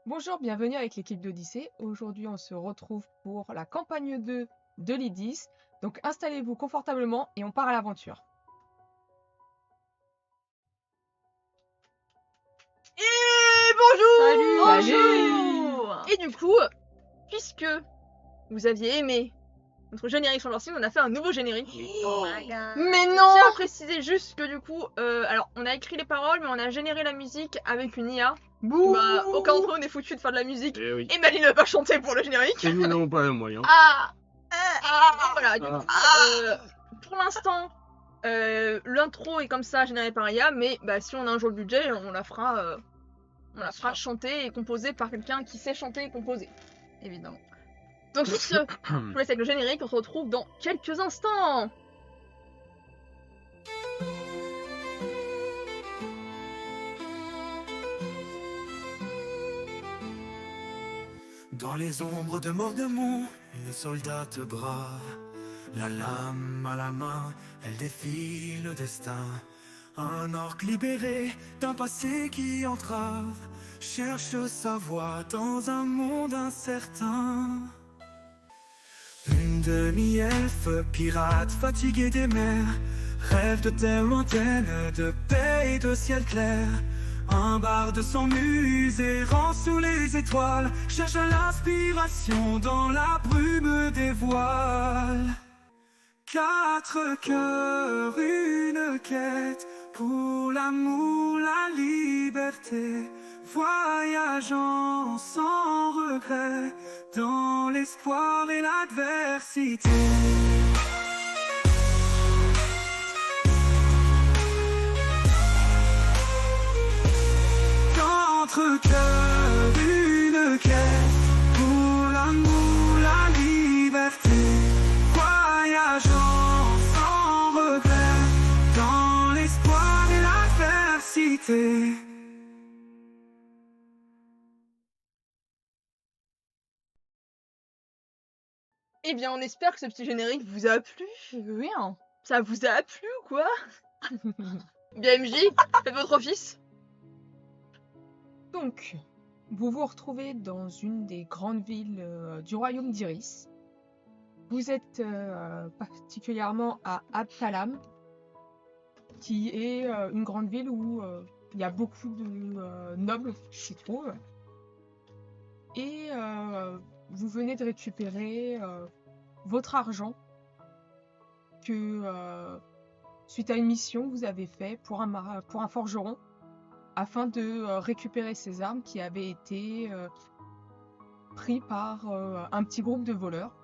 Bonjour, bienvenue avec l'équipe d'Odyssée. Aujourd'hui, on se retrouve pour la campagne 2 de l'I10. Donc installez-vous confortablement et on part à l'aventure. Et bonjour! Salut! Et du coup, puisque vous aviez aimé notre générique sur leur site, on a fait un nouveau générique. Oh my god. Mais non! Je tiens à préciser juste que du coup, alors on a écrit les paroles, mais on a généré la musique avec une IA. Bouh! Bah, aucun d'entre eux n'est foutu de faire de la musique. Eh oui. Et Maline ne va pas chanter pour le générique. Et nous n'avons pas le moyen. Donc voilà, du coup, pour l'instant, l'intro est comme ça, générée par IA, mais bah, si on a un jour le budget, on la fera chanter et composer par quelqu'un qui sait chanter et composer, évidemment. Donc sur ce, je vous laisse avec le générique, on se retrouve dans quelques instants. Dans les ombres de Mordemont, une soldate brave, la lame à la main, elle défie le destin. Un orque libéré d'un passé qui entrave, cherche sa voie dans un monde incertain. Une demi-elfe, pirate, fatiguée des mers, rêve de terre lointaine, de paix et de ciel clair. Un barde sans muse errant sous les étoiles, cherche l'inspiration dans la brume des voiles. 4 cœurs, une quête, pour l'amour, la liberté, voyageant sans regret, dans l'espoir et l'adversité. Entre cœurs, une quête, pour l'amour, la liberté, voyageant sans regret, dans l'espoir et l'adversité. Eh bien, on espère que ce petit générique vous a plu. Oui, hein. Ça vous a plu ou quoi? Bien MJ, faites votre office. Donc, vous vous retrouvez dans une des grandes villes du royaume d'Iris. Vous êtes particulièrement à Abtalam, qui est une grande ville où il y a beaucoup de nobles qui s'y trouvent. Et vous venez de récupérer votre argent que, suite à une mission que vous avez fait pour un forgeron, afin de récupérer ces armes qui avaient été pris par un petit groupe de voleurs.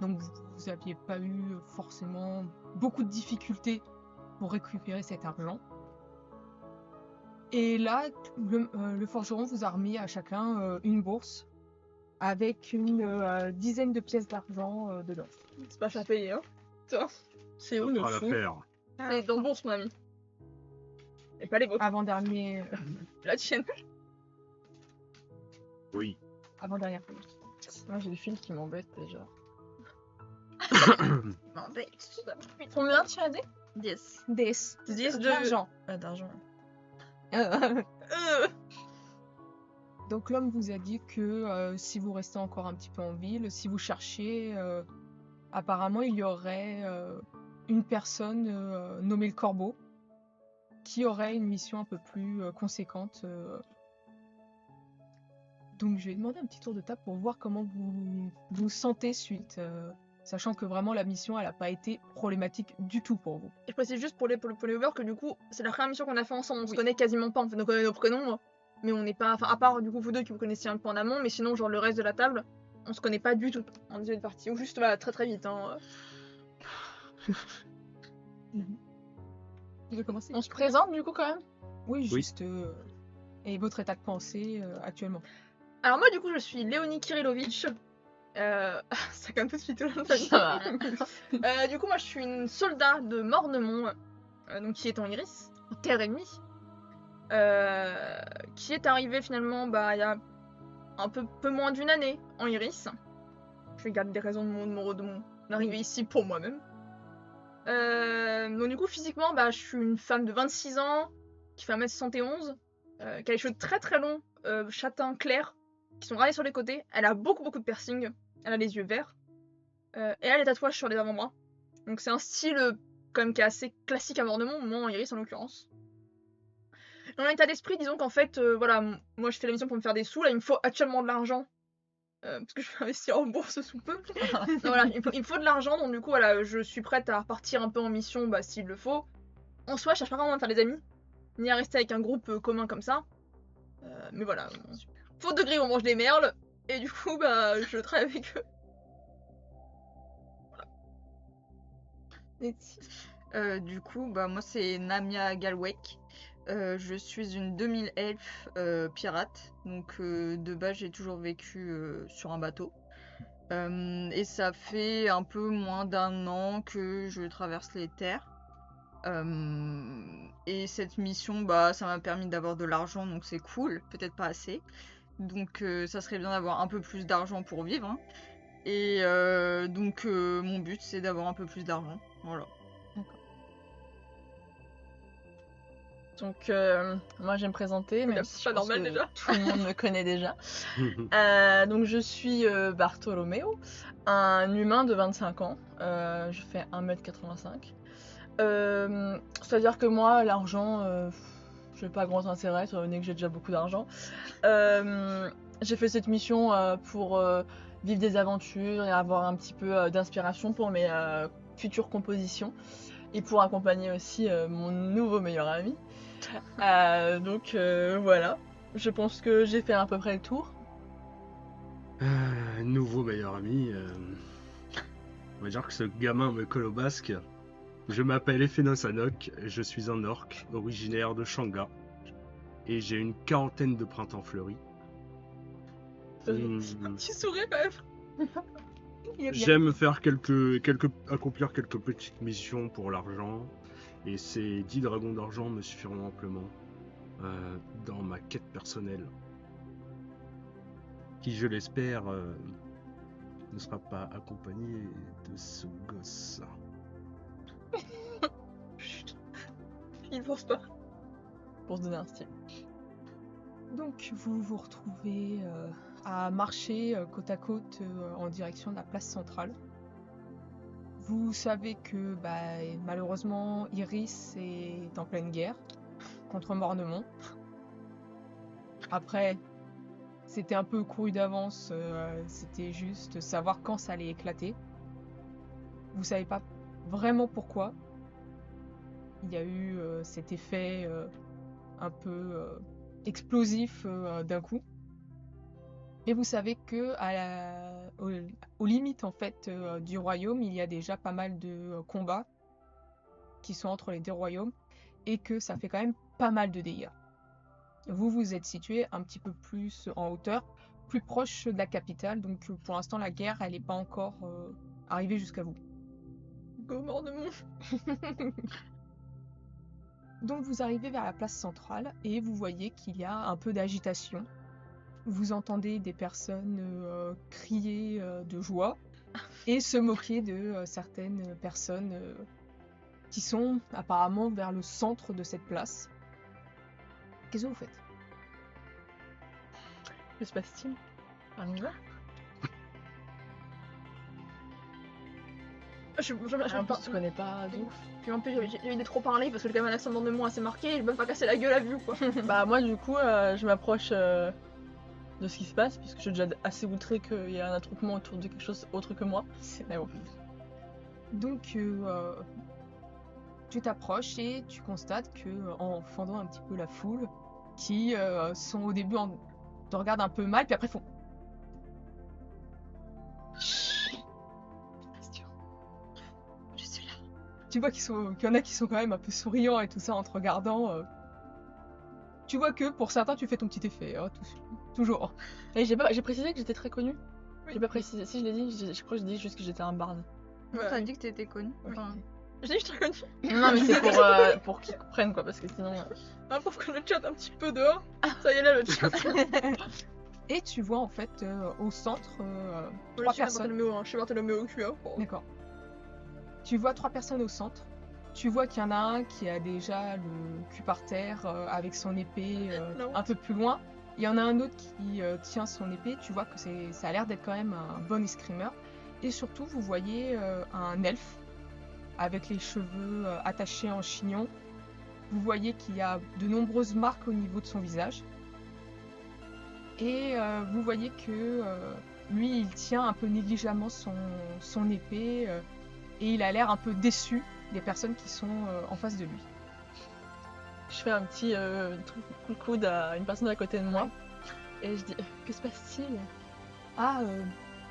Donc vous n'aviez pas eu forcément beaucoup de difficultés pour récupérer cet argent. Et là, le forgeron vous a remis à chacun une bourse avec une dizaine de pièces d'argent dedans. C'est pas cher payé, hein. Tiens, c'est où le À fou? l'affaire. C'est dans le bourse, mon ami. Et pas les vôtres. Avant-dernier, La tienne. Oui. avant-dernière. Moi, j'ai le fil qui m'embête déjà. M'embête. Combien tu as dit? 10. 10. 10 d'argent. D'argent. Donc l'homme vous a dit que si vous restez encore un petit peu en ville, si vous cherchiez, apparemment il y aurait une personne nommée le Corbeau qui aurait une mission un peu plus conséquente. Donc je vais demander un petit tour de table pour voir comment vous vous sentez suite, sachant que vraiment la mission elle n'a pas été problématique du tout pour vous. Et je précise juste pour les viewers que du coup, c'est la première mission qu'on a fait ensemble. On se Oui. connaît quasiment pas, en fait, on connaît nos prénoms, mais on n'est pas. Enfin, à part du coup vous deux qui vous connaissiez un peu en amont, mais sinon, genre le reste de la table, on se connaît pas du tout en début de partie. Ou juste voilà, très très vite. Hein. Tu veux commencer? On se présente du coup quand même. Oui, juste. Et votre état de pensée actuellement? Alors moi du coup je suis Léonie Kirilovitch. Ça comme tout de suite le famille. Du coup moi je suis une soldat de Mornemont, donc qui est en Iris, en terre ennemie, qui est arrivé finalement il y a un peu moins d'une année en Iris. Je vais garder des raisons de mon arrivée ici pour moi-même. Donc du coup physiquement je suis une femme de 26 ans qui fait 1m71, qui a les cheveux très très longs, châtain clair qui sont rayés sur les côtés. Elle a beaucoup de piercings. Elle a les yeux verts. Et elle a des tatouages sur les avant-bras. Donc c'est un style quand même qui est assez classique à Mornemont, moins en Iris en l'occurrence. Dans l'état d'esprit, disons qu'en fait, voilà, moi je fais la mission pour me faire des sous. Là, il me faut actuellement de l'argent. Parce que je vais investir en bourse sous peu. Donc, voilà, il me faut de l'argent, donc du coup, voilà, je suis prête à repartir un peu en mission bah, s'il le faut. En soi, je cherche pas vraiment à me faire des amis, ni à rester avec un groupe commun comme ça. Mais voilà, faute de grille, on mange des merles, et du coup, bah, je travaille avec eux. Du coup, bah, moi c'est Namia Galwek. Je suis une 2000 elfe pirate. Donc de base, j'ai toujours vécu sur un bateau. Et ça fait un peu moins d'1 an que je traverse les terres. Et cette mission, bah, ça m'a permis d'avoir de l'argent, donc c'est cool, peut-être pas assez. Donc ça serait bien d'avoir un peu plus d'argent pour vivre. Hein. Et donc mon but, c'est d'avoir un peu plus d'argent. Voilà. Donc, moi, je vais me présenter, Regarde, même c'est si pas je pense normal, que déjà. tout le monde me connaît déjà. Donc, je suis Bartolomeo, un humain de 25 ans. Je fais 1m85. C'est-à-dire que moi, l'argent, je n'ai pas grand intérêt, étant donné que j'ai déjà beaucoup d'argent. J'ai fait cette mission pour vivre des aventures et avoir un petit peu d'inspiration pour mes futures compositions. Et pour accompagner aussi mon nouveau meilleur ami. Donc voilà, je pense que j'ai fait à peu près le tour. Nouveau meilleur ami. On va dire que ce gamin me colle au basque. Je m'appelle Ephénos Anok, je suis un orc originaire de Shanga. Et j'ai une 40aine de printemps fleuris. Petit sourire quand même. J'aime faire accomplir quelques petites missions pour l'argent. Et ces 10 dragons d'argent me suffiront amplement dans ma quête personnelle. Qui, je l'espère, ne sera pas accompagnée de ce gosse. Chut. Il pense pas. Pour se donner un style. Donc vous vous retrouvez à marcher côte à côte en direction de la place centrale. Vous savez que malheureusement Iris est en pleine guerre contre Mornemont. Après, c'était un peu couru d'avance, c'était juste savoir quand ça allait éclater. Vous savez pas vraiment pourquoi. Il y a eu cet effet un peu explosif d'un coup. Et vous savez que aux limites en fait du royaume, il y a déjà pas mal de combats qui sont entre les deux royaumes et que ça fait quand même pas mal de dégâts. Vous vous êtes situé un petit peu plus en hauteur, plus proche de la capitale, donc pour l'instant la guerre elle n'est pas encore arrivée jusqu'à vous. Go Mornemont. Donc vous arrivez vers la place centrale et vous voyez qu'il y a un peu d'agitation. Vous entendez des personnes crier de joie et se moquer de certaines personnes qui sont apparemment vers le centre de cette place. Qu'est-ce que vous faites? Que se passe-t-il? On y va? Je En plus, tu connais pas de ouf. Puis en plus, j'ai eu des trop parler parce que j'ai quand même un accent de Mornemont assez marqué et je peux pas casser la gueule à vue quoi. Bah moi du coup je m'approche de ce qui se passe parce que je suis déjà assez outrée qu'il y ait un attroupement autour de quelque chose autre que moi. Mais bon. Donc tu t'approches et tu constates que en fendant un petit peu la foule, qui sont au début te regardent un peu mal puis après font. Je suis là. Tu vois qu'il y en a qui sont quand même un peu souriants et tout ça en te regardant. Tu vois que pour certains tu fais ton petit effet, hein, toujours. Et j'ai précisé que j'étais très connue. Oui. J'ai pas précisé. Si je l'ai dit, je crois que j'ai dit juste que j'étais un barde. T'as dit que t'étais connue. Enfin, Je dis que je suis connue. Non mais c'est pour qu'ils comprennent quoi parce que sinon. Ah, pour que le chat un petit peu dehors. Ça y est là le chat. Et tu vois en fait au centre Je 3 suis personnes. Bartholoméo, hein. Je suis Bartholoméo QA. D'accord. Tu vois 3 personnes au centre. Tu vois qu'il y en a un qui a déjà le cul par terre avec son épée Non. un peu plus loin. Il y en a un autre qui tient son épée. Tu vois que ça a l'air d'être quand même un bon escrimeur. Et surtout, vous voyez un elfe avec les cheveux attachés en chignon. Vous voyez qu'il y a de nombreuses marques au niveau de son visage. Et vous voyez que lui, il tient un peu négligemment son épée. Et il a l'air un peu déçu des personnes qui sont en face de lui. Je fais un petit coup de coude à une personne à côté de moi. Et je dis, que se passe-t-il? Ah,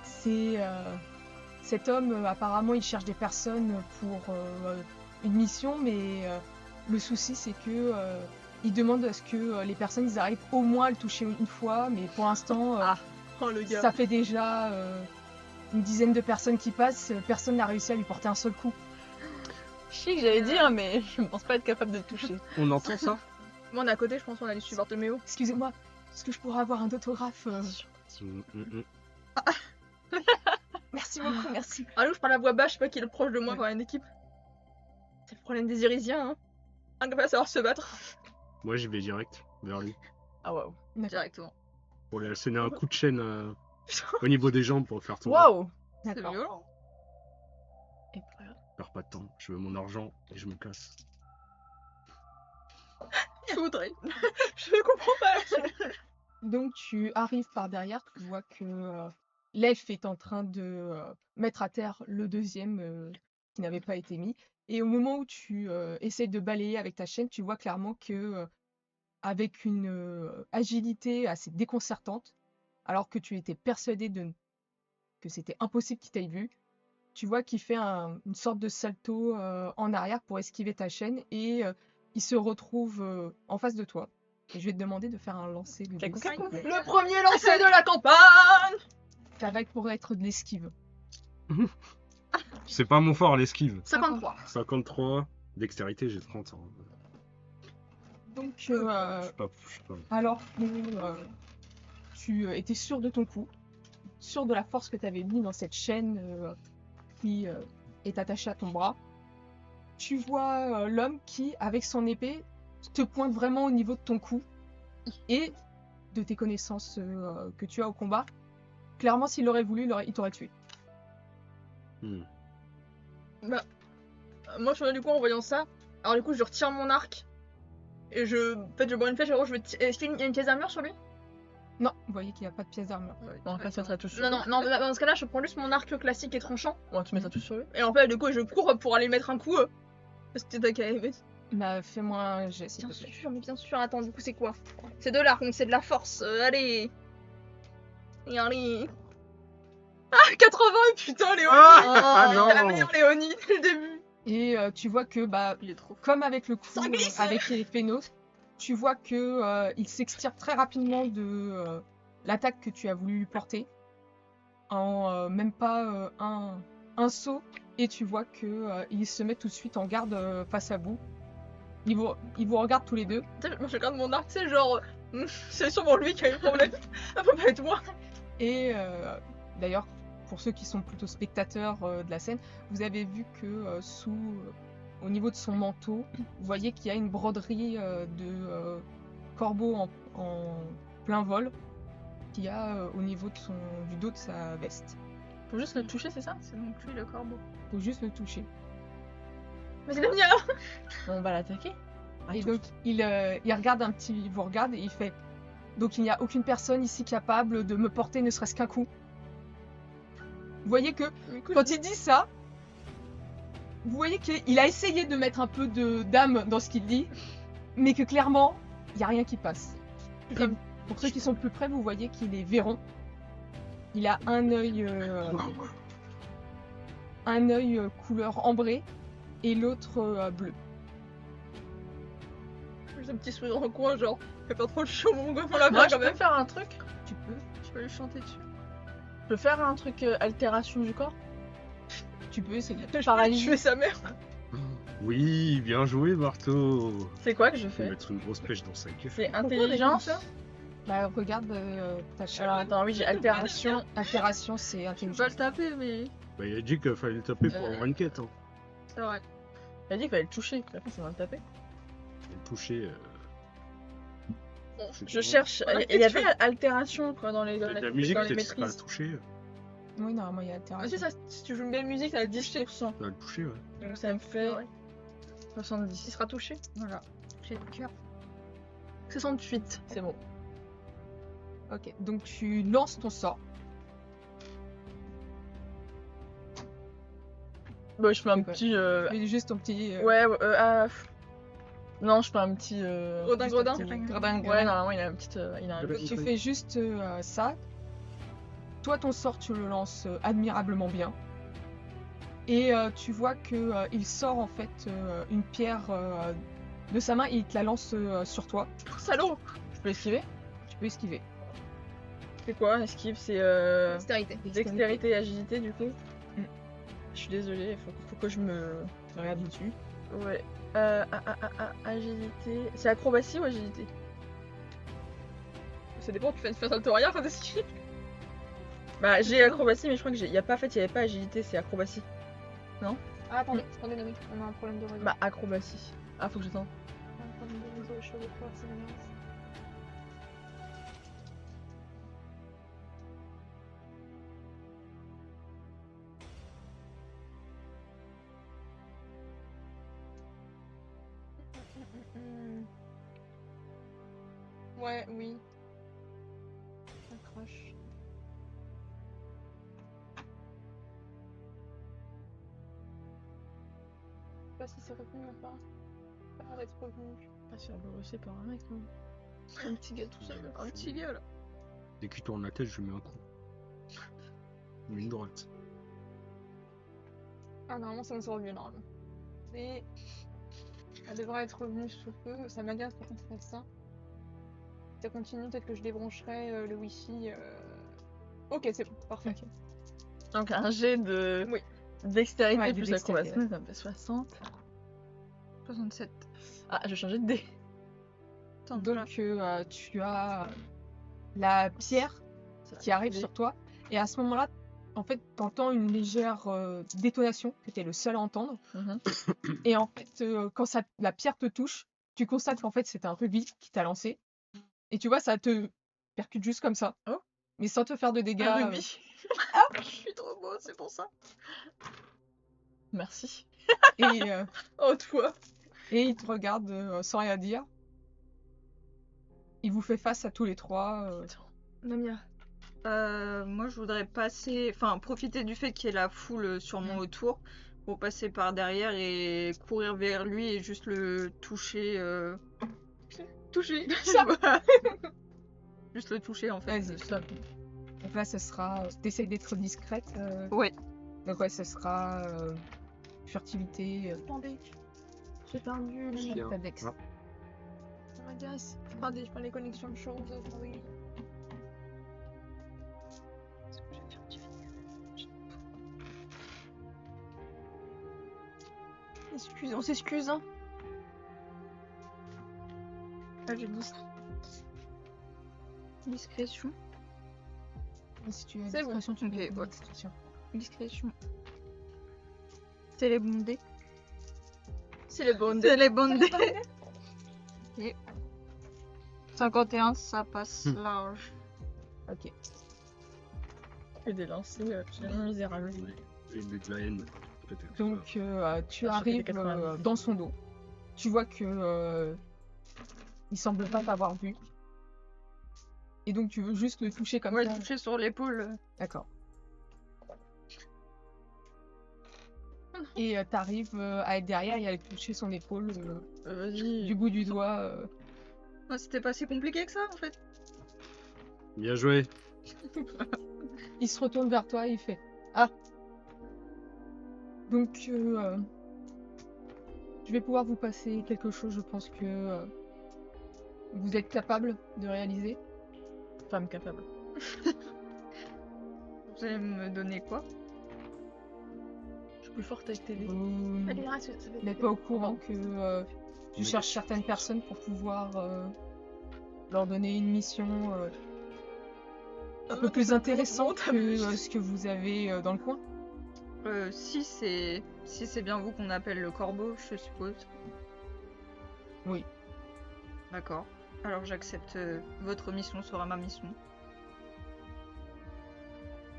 c'est cet homme, apparemment, il cherche des personnes pour une mission, mais le souci, c'est que il demande à ce que les personnes ils arrivent au moins à le toucher une fois, mais pour l'instant, Oh le gars. ça fait déjà une dizaine de personnes qui passent, personne n'a réussi à lui porter un seul coup. Chic, j'allais dire, mais je ne pense pas être capable de le toucher. On entend ça? Moi, on est à côté, je pense qu'on a dû suivre Bartholoméo. Excusez-moi, est-ce que je pourrais avoir un autographe Merci beaucoup, merci. Allô, je parle à voix basse, je sais pas qui est le proche de moi quand il y a une équipe. C'est le problème des Irisiens, hein. Incapable de savoir se battre. Moi, j'y vais direct vers lui. Ah waouh. Directement. Pour lui sonner un coup de chaîne Putain, au niveau des jambes pour le faire tourner. Waouh. C'est D'accord. violent. Et voilà. Je perds pas de temps. Je veux mon argent et je me casse. je voudrais. Je comprends pas. Donc tu arrives par derrière, tu vois que l'elfe est en train de mettre à terre le deuxième qui n'avait pas été mis. Et au moment où tu essaies de balayer avec ta chaîne, tu vois clairement que avec une agilité assez déconcertante, alors que tu étais persuadé que c'était impossible qu'il t'aille vu, tu vois qu'il fait une sorte de salto en arrière pour esquiver ta chaîne et il se retrouve en face de toi. Et je vais te demander de faire un lancer de dés, s'il te plaît. Le premier lancé de la campagne. Ça va pour être de l'esquive. C'est pas mon fort, l'esquive. 53. 53. Dextérité, j'ai 30 ans. Donc, Je suis pas... alors que tu étais sûr de ton coup, sûr de la force que tu avais mis dans cette chaîne qui est attachée à ton bras, tu vois l'homme qui, avec son épée, te pointe vraiment au niveau de ton cou et de tes connaissances que tu as au combat. Clairement, s'il aurait voulu, il t'aurait tué. Bah, moi, je du coup, en voyant ça, alors du coup, je retire mon arc et je bois une flèche. Alors, est-ce qu'il y a une pièce d'armure sur lui? Non, vous voyez qu'il n'y a pas de pièce d'armure. Bon, en fait, ça serait tout sur Non, non, non, dans ce cas-là, je prends juste mon arc classique et tranchant. Bon, tu mets ça tout sur lui. Et en fait, du coup, je cours pour aller mettre un coup. Parce que t'as qu'à aimer. Bah, fais-moi un jet, s'il Bien te plaît. sûr, mais bien sûr. Attends, du coup, c'est quoi? C'est de l'arc, donc c'est de la force. Allez. Et allez. Ah, 80, putain, Léonie. Ah C'est la non. meilleure Léonie dès le début. Et tu vois que, bah, Il est trop. comme avec le coup, Ça glisse. avec les phénos, tu vois que il s'extire très rapidement de l'attaque que tu as voulu lui porter. En même pas un saut. Et tu vois que il se met tout de suite en garde face à vous. Il vous regarde tous les deux. Tu sais, moi, je garde mon arc, c'est genre. C'est sûrement lui qui a eu le problème. Ça peut pas être moi. Et d'ailleurs, pour ceux qui sont plutôt spectateurs de la scène, vous avez vu que au niveau de son manteau, vous voyez qu'il y a une broderie de corbeau en plein vol qu'il y a au niveau du dos de sa veste. Faut juste le toucher, c'est ça? C'est donc lui le corbeau. Faut juste le toucher. Mais c'est le mien. On va l'attaquer. Et donc il regarde il vous regarde et il fait. Donc il n'y a aucune personne ici capable de me porter ne serait-ce qu'un coup. Vous voyez que quand il dit ça, vous voyez qu'il a essayé de mettre un peu d'âme dans ce qu'il dit, mais que clairement, il n'y a rien qui passe. Et pour ceux qui sont plus près, vous voyez qu'il est Véron. Il a un œil couleur ambrée et l'autre bleu. J'ai un petit sourire dans le coin, genre. Fais pas trop le chaud, mon gars, pour la Moi, main je quand peux même. faire un truc. Tu peux, Je peux lui chanter dessus. Je peux faire un truc altération du corps. tu peux essayer. Paralysie. Je fais sa mère. Oui, bien joué, Barto. C'est quoi que je Faut fais? mettre une grosse pêche dans sa queue. C'est intelligence. Bah regarde ta Alors chaîne. attends, oui, j'ai altération. Altération, c'est Je peux intelligence. pas le taper, mais. Bah, il a dit qu'il fallait le taper pour avoir une quête. Hein. C'est vrai. Il a dit qu'il fallait le toucher. Après, ça va le taper. Et le toucher. Je cherche. Il y avait altération quoi, dans les, De la musique, dans les peut-être pas le maîtrises. toucher. Oui, normalement, il y a Ah, interaction. si, ça, si tu joues une belle musique, ça va être 10%. Ça va le toucher, ouais. Donc ça me fait Ouais. 70. Il sera touché. Voilà, J'ai le cœur. 68. c'est bon. Ok, donc tu lances ton sort. Bah, je fais un C'est quoi petit. Tu fais juste ton petit. Ouais, non, je fais un petit. Gredin, juste gredin. un petit gredin, Ouais, gredin. normalement, il a une petite. Il a un Ouais. petit. Tu fais juste ça. Toi, ton sort, tu le lances admirablement bien. Et tu vois que il sort en fait une pierre de sa main et il te la lance sur toi. Salaud. Je peux esquiver? Tu peux esquiver. C'est quoi, esquive? C'est Dextérité. dextérité et agilité du coup? Mm. Je suis désolée, faut que je me. Tu regardes dessus. Ouais. Agilité. C'est acrobatie ou agilité? Ça dépend, tu fais une Fatal Toria, enfin d'esquive. Bah, j'ai acrobatie, mais je crois que y a pas, en fait, il y avait pas agilité, c'est acrobatie. Ah, attendez, Noémie, on a un problème de réseau. Bah, acrobatie. Ah, faut que j'attende. On a un problème de réseau, je vais pouvoir c'est l'énergie. Ouais, oui. Accroche. Je sais pas si c'est revenu ou pas. Ça a l'air d'être revenu. Pas sûr de bosser par un mec, non? Un petit gars tout seul. Un petit gars là. Dès qu'il tourne la tête, je lui mets un coup. Une droite. Ah, normalement, ça me sort revenu normalement. Et. Elle devrait être revenue sous peu. Ça m'agace pour qu'on fasse ça. Si ça continue, peut-être que je débrancherai le wifi. Ok, c'est bon, parfait. Ok. Donc, un jet de. Oui. Dextérité Ouais, de plus dextérité, acrobatie, ça me fait 60. 67. Ah, je vais changer de dé. Attends, Donc tu as la pierre qui arrive sur toi. Et à ce moment-là, en fait, t'entends une légère détonation que t'es le seul à entendre. Mhm. Et en fait, quand la pierre te touche, tu constates qu'en fait, c'était un rubis qui t'a lancé. Et tu vois, ça te percute juste comme ça. Oh. Mais sans te faire de dégâts. Un rubis. Je suis trop beau, c'est pour ça. Merci. Et, Oh, toi. et il te regarde sans rien dire. Il vous fait face à tous les trois. Namia. Moi, je voudrais profiter du fait qu'il y ait la foule sûrement autour pour passer par derrière et courir vers lui et juste le toucher. Touché. Juste le toucher en fait. Vas-y. Donc là, ce sera. T'essayes d'être discrète. Ouais. Donc ouais, ce sera furtivité. Attendez. J'ai perdu le Bien. Ta dex. Ah. Ça m'agace. Attendez, je prends les connexions de choses. Oui. Est-ce que j'ai furtifié? Excuse, on s'excuse, hein. Ah, j'ai dit discrétion. Et si tu as C'est bon. discrétion, tu Ok, mets ouais. discrétion. Discrétion. C'est les bondés. C'est les bonnes. C'est les bondés. Ok. 51, ça passe large. Ok. Et des lancers absolument misérables. Et de la haine, peut-être. Donc tu Ah, j'ai fait arrives des 90. dans son dos. Tu vois que il semble pas t'avoir vu. Et donc tu veux juste le toucher comme Ouais, ça. toucher sur l'épaule. D'accord. Et t'arrives à être derrière et à lui toucher son épaule Vas-y. du bout du doigt. Ouais, c'était pas si compliqué que ça en fait. Bien joué. Il se retourne vers toi et il fait Ah. Donc je vais pouvoir vous passer quelque chose, je pense que vous êtes capable de réaliser. Femme capable. Vous allez me donner quoi? Je suis plus forte avec tes dés. Vous Elle ira, ça fait- n'êtes pas au courant que tu cherches certaines personnes pour pouvoir leur donner une mission un peu plus intéressante que ce que vous avez dans le coin. Si c'est bien vous qu'on appelle le corbeau, je suppose. Oui. D'accord. Alors j'accepte votre mission sera ma mission.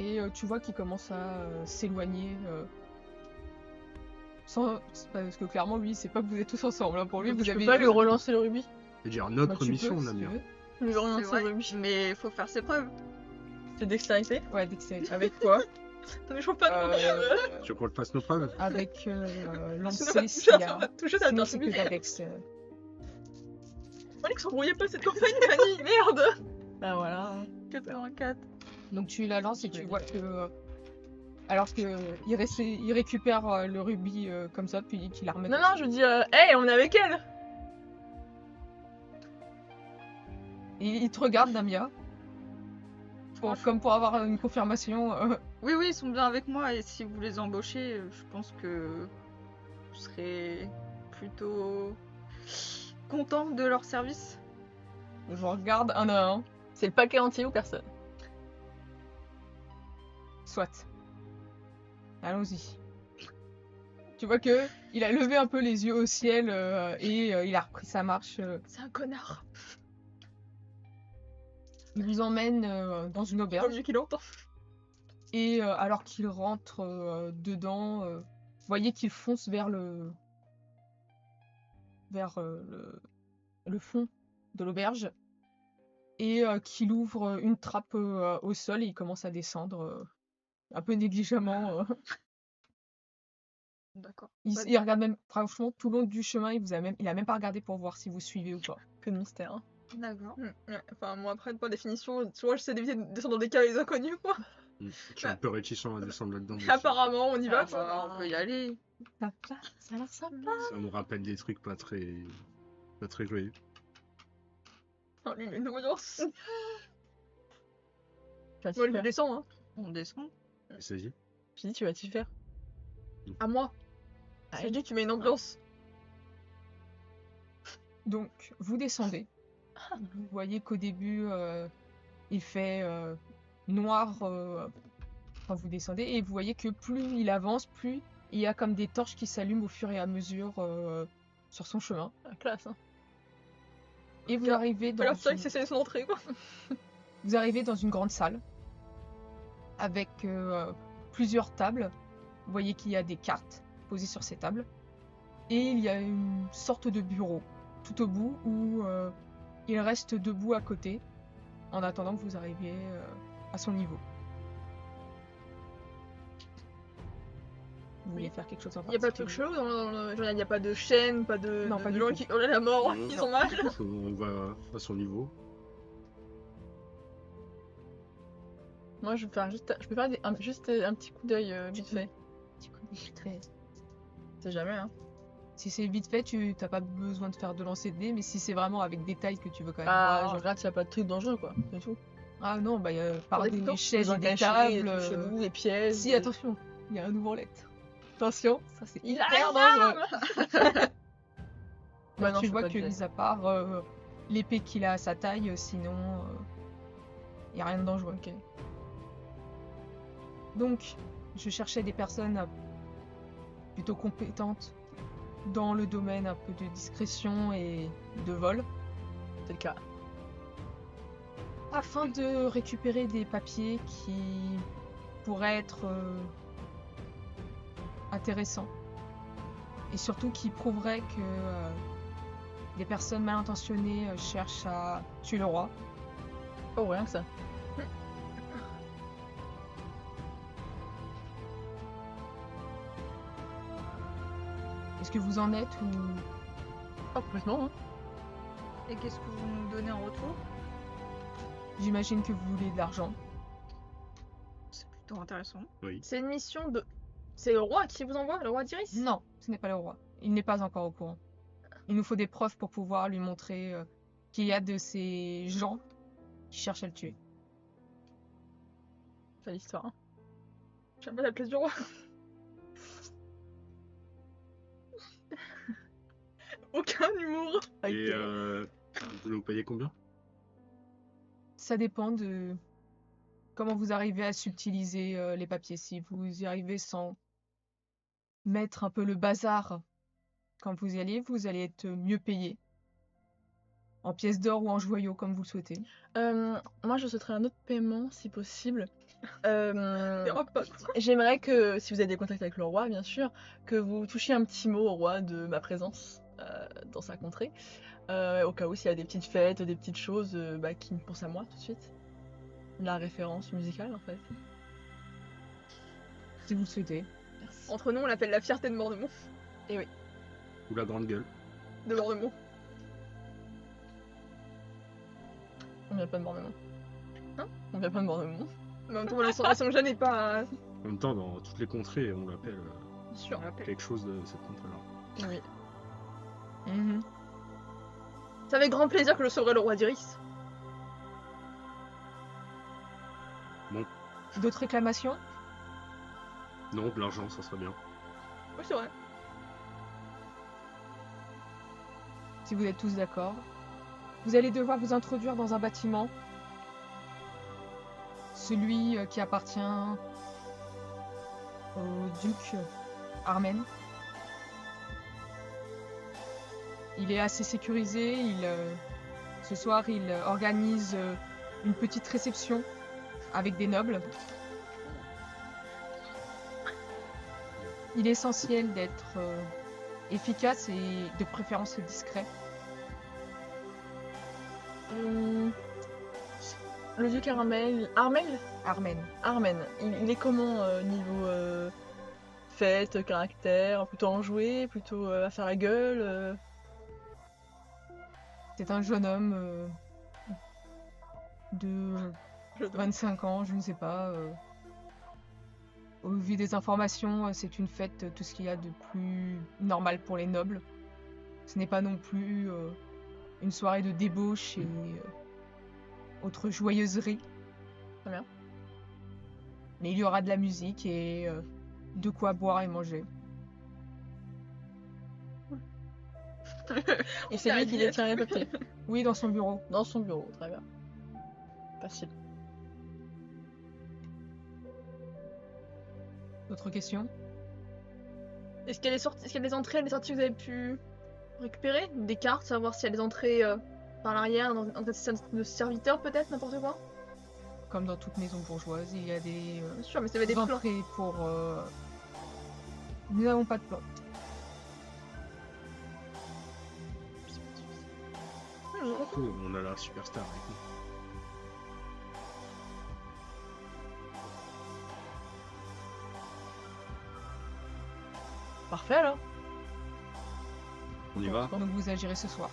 Et tu vois qu'il commence à s'éloigner. Parce que clairement, lui, c'est pas que vous êtes tous ensemble. Hein. Pour lui, vous Je avez. peux pas lui relancer le rubis. C'est-à-dire Bah, notre tu peux, mission, si la tu mienne. veux. Lui C'est relancer vrai, le rubis. mais faut faire ses preuves. C'est dextérité. Ouais, dextérité. Avec quoi? Ça ne chauffe pas trop. Tu veux qu'on le fasse nos preuves? Avec lancer, Ça va s'il y a. toucher ta Sinon, c'est que tortue. d'Avex. Fallait que s'embrouillait pas cette campagne, Fanny, merde. Bah voilà. 84. Donc tu la lances et tu vois que. Alors que il récupère le rubis comme ça, puis qu'il la remet. Non, non, je dis, hey, on est avec elle. Et il te regarde, Damia. Franchement. Comme pour avoir une confirmation. Oui, oui, ils sont bien avec moi et si vous les embauchez, je pense que vous serez plutôt content de leur service. Je regarde un à un. C'est le paquet entier ou personne? Soit. Allons-y. Tu vois que il a levé un peu les yeux au ciel et il a repris sa marche. C'est un connard. Il vous emmène dans une Pas auberge mieux qu'il entend. et alors qu'il rentre dedans, vous voyez qu'il fonce vers le fond de l'auberge et qu'il ouvre une trappe au sol et il commence à descendre un peu négligemment. D'accord. Il regarde même, franchement, tout le long du chemin, il a même pas regardé pour voir si vous suivez ou pas. Que de mystère. Hein. D'accord. Ouais, enfin, moi, après, par définition, soit j'essaie d'éviter de descendre dans des caves inconnus, quoi. Je suis un peu réticent à descendre là-dedans. mais Apparemment, on y va, Ah, quoi. bah, on peut y aller. Ça a l'air sympa. Ça me rappelle des trucs pas très joyeux. Oh, lui, il met une audience. Tu vas t'y Moi, je faire. descends, hein. On descend. Il s'agit. J'ai dit, tu vas t'y faire. À moi. Ah, J'ai dit, tu mets une ambiance. Donc, vous descendez. Vous voyez qu'au début, il fait noir quand vous descendez. Et vous voyez que plus il avance, plus il y a comme des torches qui s'allument au fur et à mesure sur son chemin. La classe, hein. Et vous arrivez dans, Regarde ça, il s'essaie son entrée, quoi. vous arrivez dans une grande salle avec plusieurs tables. Vous voyez qu'il y a des cartes posées sur ces tables. Et il y a une sorte de bureau tout au bout où il reste debout à côté en attendant que vous arriviez à son niveau. Vous voulez faire quelque chose en Il y a pas de truc particulier? chelou dans le. Genre, il n'y a pas de chaîne, pas de. Non, de pas du gens tout. qui. Oh là, la mort, Non. ils ont mal. On va à son niveau. Moi, je peux faire juste un petit coup d'œil vite fait. C'est jamais, hein. Si c'est vite fait, tu n'as pas besoin de faire de lancer de dés, mais si c'est vraiment avec détail que tu veux quand même Ah, voir. je regarde s'il n'y a pas de truc dangereux, quoi. C'est tout. Ah non, bah il y a par des des temps, chaises et Des des cachets, tables. des trucs chelous, des pièges. Si, des- attention, il y a un ouvre-lettre. Attention, ça c'est Il hyper a dangereux. Bah non, Tu je vois fais pas que, de jet. mis à part l'épée qu'il a à sa taille, sinon il n'y a rien de dangereux. Ok. Donc, je cherchais des personnes plutôt compétentes dans le domaine un peu de discrétion et de vol, C'est le cas. afin de récupérer des papiers qui pourraient être intéressants et surtout qui prouveraient que des personnes mal intentionnées cherchent à tuer le roi. Oh, rien que ça. Est-ce que vous en êtes ou... Pas complètement, hein. Et qu'est-ce que vous nous donnez en retour? J'imagine que vous voulez de l'argent. C'est plutôt intéressant. Oui. C'est une mission de. C'est le roi qui vous envoie, le roi d'Iris? Non, ce n'est pas le roi. Il n'est pas encore au courant. Il nous faut des preuves pour pouvoir lui montrer qu'il y a de ces gens qui cherchent à le tuer. C'est l'histoire, hein. J'aime pas la place du roi. Aucun humour. Et vous nous payez combien? Ça dépend de comment vous arrivez à subtiliser les papiers. Si vous y arrivez sans mettre un peu le bazar quand vous y allez être mieux payé. En pièces d'or ou en joyaux, comme vous le souhaitez. Moi, je souhaiterais un autre paiement, si possible. Dérobe pas. J'aimerais que, si vous avez des contacts avec le roi, bien sûr, que vous touchiez un petit mot au roi de ma présence dans sa contrée. Au cas où, s'il y a des petites fêtes, des petites choses qui me pensent à moi tout de suite. La référence musicale, en fait. Si vous le souhaitez. Merci. Entre nous, on l'appelle la fierté de Mordemont. Ou la grande gueule. De Mordemont. On vient pas de Bornemont. Hein? On vient pas de Bornemont. Mais en même temps, la Saint-Jean n'est pas. En même temps, dans toutes les contrées, on l'appelle Bien sûr. quelque chose de cette contrée-là. Oui. Mhm. C'est avec grand plaisir que je sauverai le roi d'Iris. D'autres réclamations? Non, de l'argent, ça serait bien. Oui, c'est vrai. Si vous êtes tous d'accord. Vous allez devoir vous introduire dans un bâtiment. Celui qui appartient au duc Armen. Il est assez sécurisé. Ce soir, il organise une petite réception avec des nobles. Il est essentiel d'être efficace et de préférence discret. Le duc Armel. Armen. Armen. Il est comment niveau fête, caractère? Plutôt enjoué? Plutôt à faire la gueule? C'est un jeune homme de 25 ans, je ne sais pas. Au vu des informations, c'est une fête, tout ce qu'il y a de plus normal pour les nobles. Ce n'est pas non plus une soirée de débauche et autre joyeuserie. Très bien. Mais il y aura de la musique et de quoi boire et manger. Et c'est lui qui détient les papiers. Oui, dans son bureau. Dans son bureau, très bien. Facile. D'autres questions? Est-ce qu'il y a des entrées et des sorties que vous avez pu récupérer? Des cartes, savoir s'il y a des entrées par l'arrière, dans un de serviteurs peut-être, n'importe quoi? Comme dans toute maison bourgeoise, il y a des Bien sûr, mais ça avait des plans. entrées pour... Nous n'avons pas de plan. Cool, on a la superstar avec nous. Parfait alors. On y va? Donc vous agirez ce soir.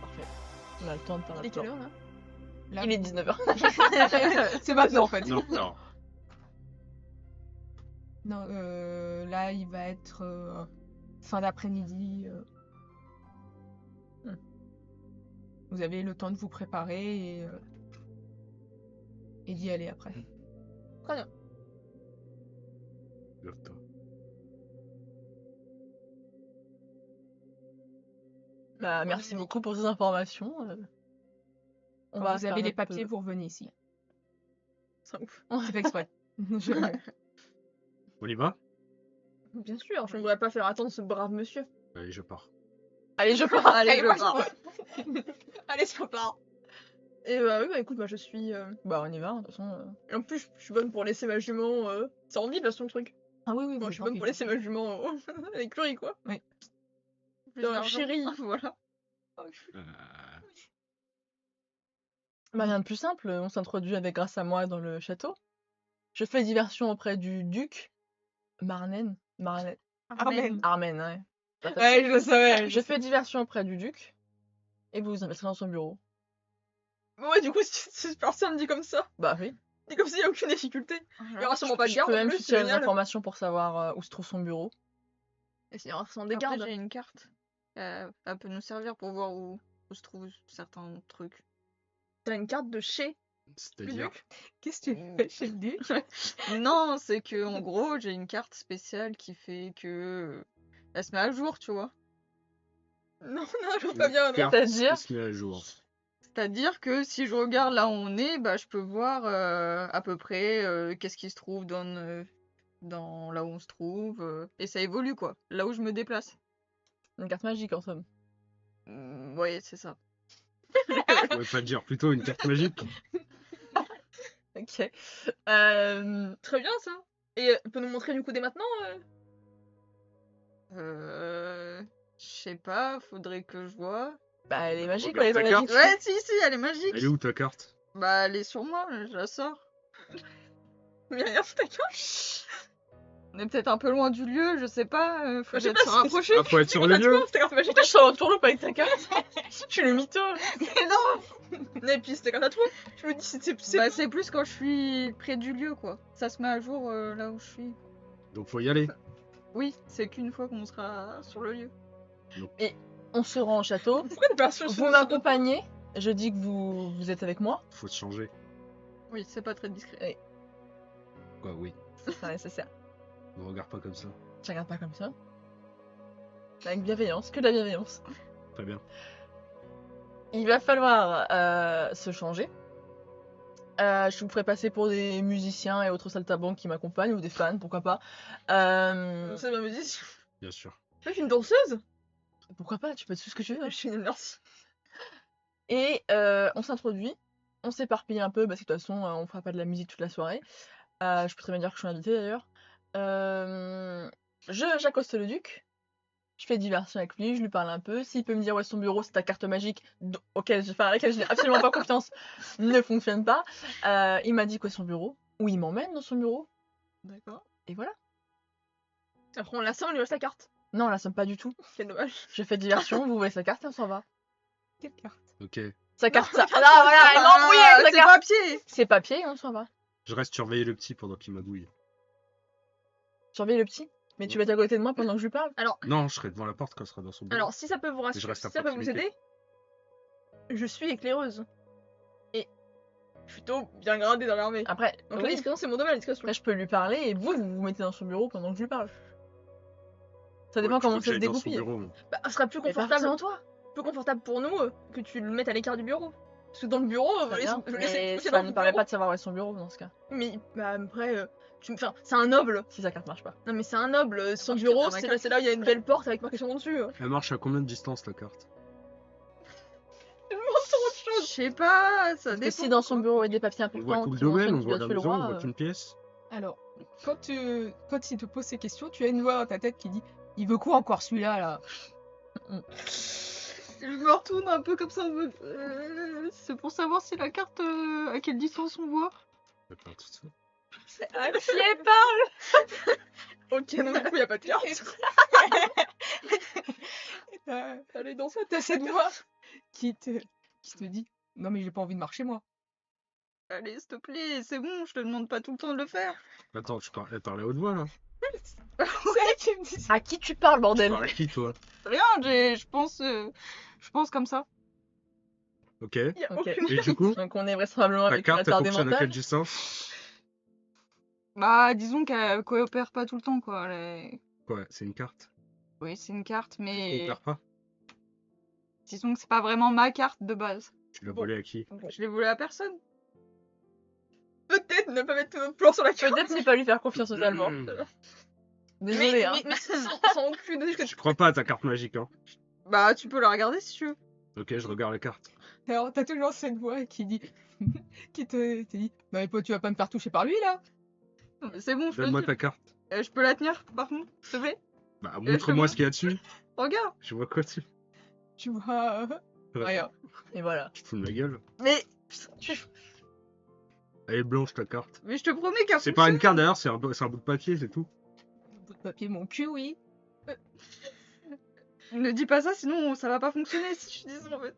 Parfait. On a le temps de faire Il est notre quelle plan. heure là? Là, Il est 19h. c'est maintenant en fait. Non, non. Non, là il va être fin d'après-midi. Vous avez le temps de vous préparer et d'y aller après. Très bien. Love-toi. Bah, merci beaucoup pour ces informations. On Quand va vous faire avez les notre- papiers, vous revenez ici. C'est ouf. C'est fait exprès. On y va? Bien sûr, je ne voudrais pas faire attendre ce brave monsieur. Allez, je pars. Allez, je pars. Allez, je pars. Allez, je pars. Et oui, bah écoute, je suis. Bah, on y va, de toute façon. Et en plus, je suis bonne pour laisser ma jument. C'est en ville, là, son truc. Ah oui, oui, Moi, vous je suis bonne pour tranquille. laisser ma jument à l'écurie, quoi. Oui. Putain, chérie. Voilà. Euh, Bah, rien de plus simple, on s'introduit avec grâce à moi dans le château. Je fais diversion auprès du duc Marnen. Armen. Armen, ouais. Pas facile. Ouais, je le savais. Je fais diversion auprès du duc et vous vous inviterez dans son bureau. Ouais, du coup, si personne me dit comme ça, Bah oui. dit comme s'il n'y a aucune difficulté. Il n'y aura sûrement pas de Je garde. peux en même plus, soutirer c'est les génial. informations pour savoir où se trouve son bureau. Et il y aura sûrement des Après, gardes. j'ai une carte. Elle peut nous servir pour voir où se trouvent certains trucs. T'as une carte de chez le C'est-à-dire, duc. Qu'est-ce que tu fais chez le duc? Non, c'est que en gros, j'ai une carte spéciale qui fait que elle se met à jour, tu vois. Non, non, je vois pas bien. Non. carte C'est-à-dire qui se met à jour. C'est-à-dire que si je regarde là où on est, bah je peux voir à peu près qu'est-ce qui se trouve dans là où on se trouve et ça évolue quoi, là où je me déplace. Une carte magique en somme. Ouais, c'est ça. On pourrait pas dire plutôt une carte magique. Ok. Très bien ça. Et tu peux nous montrer du coup dès maintenant Je sais pas, faudrait que je vois. Bah, elle est magique, Regarde elle est ta magique. Ouais, si, elle est magique. Elle est où ta carte? Bah, elle est sur moi, je la sors. Mais rien, d'accord. On est peut-être un peu loin du lieu, je sais pas, faut Je sais peut-être pas, se c'est- rapprocher. Ah, faut être sur le lieu. C'était carte magique. Pourquoi je suis en tourloupe avec ta carte? Je suis le mytho. Mais non. Et puis c'était carte à toi. Je me dis, c'est Bah, c'est plus quand je suis près du lieu, quoi. Ça se met à jour là où je suis. Donc faut y aller. Oui, c'est qu'une fois qu'on sera sur le lieu. On se rend au château. Pourquoi t'es pas sûr Vous m'accompagnez. Je dis que vous êtes avec moi. Faut se changer. Oui, c'est pas très discret. Quoi, oui. C'est pas nécessaire. Ne regarde pas comme ça. Je regarde pas comme ça. Avec bienveillance, que de la bienveillance. Très bien. Il va falloir se changer. Je vous ferai passer pour des musiciens et autres saltimbanques qui m'accompagnent ou des fans, pourquoi pas. C'est ma musique. Bien sûr. Je suis une danseuse. Pourquoi pas, tu peux être tout ce que tu veux. Je suis une merci. Et on s'introduit, on s'éparpille un peu parce que de toute façon on fera pas de la musique toute la soirée. Je peux très bien dire que je suis invitée d'ailleurs. J'accoste le duc, je fais diversion avec lui, je lui parle un peu. S'il peut me dire où est son bureau, c'est ta carte magique à laquelle je n'ai absolument pas confiance, ne fonctionne pas. Il m'a dit où est son bureau, où il m'emmène dans son bureau, D'accord. et voilà. Après on la sent, on lui laisse la carte. Non, là, ça me pas du tout. C'est dommage. Je fais diversion, vous voyez sa carte et on s'en va. Quelle carte? Ok. Sa carte, ça. Ah, voilà, elle m'a embrouillé avec sa c'est carte. papier. C'est papier, on s'en va. Je reste surveiller le petit pendant qu'il magouille. Surveille le petit. Mais tu vas être à côté de moi pendant que je lui parle. Non, je serai devant la porte quand il sera dans son bureau. Alors si ça peut vous je rassurer, reste si à ça peut vous proximité. aider, je suis éclaireuse. Et plutôt bien gradée dans l'armée. Après, Donc la oui. discrétion c'est mon domaine, la discrétion. Après, je peux lui parler et vous vous mettez dans son bureau pendant que je lui parle. Ça dépend Ouais, tu comment veux que ça se j'aille dans son dégoupille. bureau, moi. Bah, ce sera plus Mais pas confortable, forcément toi. plus confortable pour nous que tu le mettes à l'écart du bureau. Parce que dans le bureau, Très bien, je mais laisse ça ne permet pas de savoir où est son bureau dans ce cas. Mais bah, après, enfin, c'est un noble. Si sa carte marche pas. Non mais c'est un noble. Son marche bureau, que par ma c'est là où il y a une belle porte avec marqué son nom dessus. Elle marche à combien de distance la carte? Je sais pas, ça Parce que dépend. si dans son bureau il y a des papiers On voit importants tout le qui domaine, mentionnent on qu'il voit doit la tuer le maison, on roi, voit qu'une pièce. Alors, quand il te pose ces questions, tu as une voix dans ta tête qui dit il veut quoi encore celui-là là? Je me retourne un peu comme ça en mode. C'est pour savoir si la carte, à quelle distance on voit. D'accord, tout ça. À qui elle parle? Ok, donc du coup, il n'y a pas de carte. Allez, dans ça, t'as cette voix qui te dit non mais j'ai pas envie de marcher moi. Allez, s'il te plaît, c'est bon, je te demande pas tout le temps de le faire. Attends, elle parle à haute voix là. C'est elle qui me dit ça. À qui tu parles, Tu bordel? parles à qui toi? Rien, je pense comme ça. Ok. Il y a Ok. aucune... Et du coup, Donc on est vraisemblablement ta avec une carte elle attardée fonctionne à mentale. quelle distance? Bah, disons qu'elle coopère pas tout le temps, quoi. Quoi, c'est une carte? Oui, c'est une carte, Elle mais coopère pas? disons que c'est pas vraiment ma carte de base. Tu l'as volée à qui? Je l'ai volée à personne. Peut-être ne pas mettre tout notre plan sur la carte. Peut-être ne pas lui faire confiance totalement. Désolé, hein. Mais sans aucune idée que Je crois pas à ta carte magique, hein. Bah, tu peux la regarder si tu veux. Ok, je regarde la carte. Alors t'as toujours cette voix qui dit qui te dit non mais toi tu vas pas me faire toucher par lui là. Non, mais c'est bon, je Donne-moi peux, ta carte. je peux la tenir, par contre, s'il te plaît. Bah, je te montre-moi vois. ce qu'il y a dessus. Regarde. Je vois quoi dessus? Tu vois rien. Et voilà. Tu te fous de ma gueule. Mais Elle est blanche ta carte. je te promets qu'elle C'est pas une carte d'ailleurs, c'est un bout de papier, c'est tout. Un bout de papier mon cul oui. Ne dis pas ça, sinon ça va pas fonctionner si tu dis ça en fait.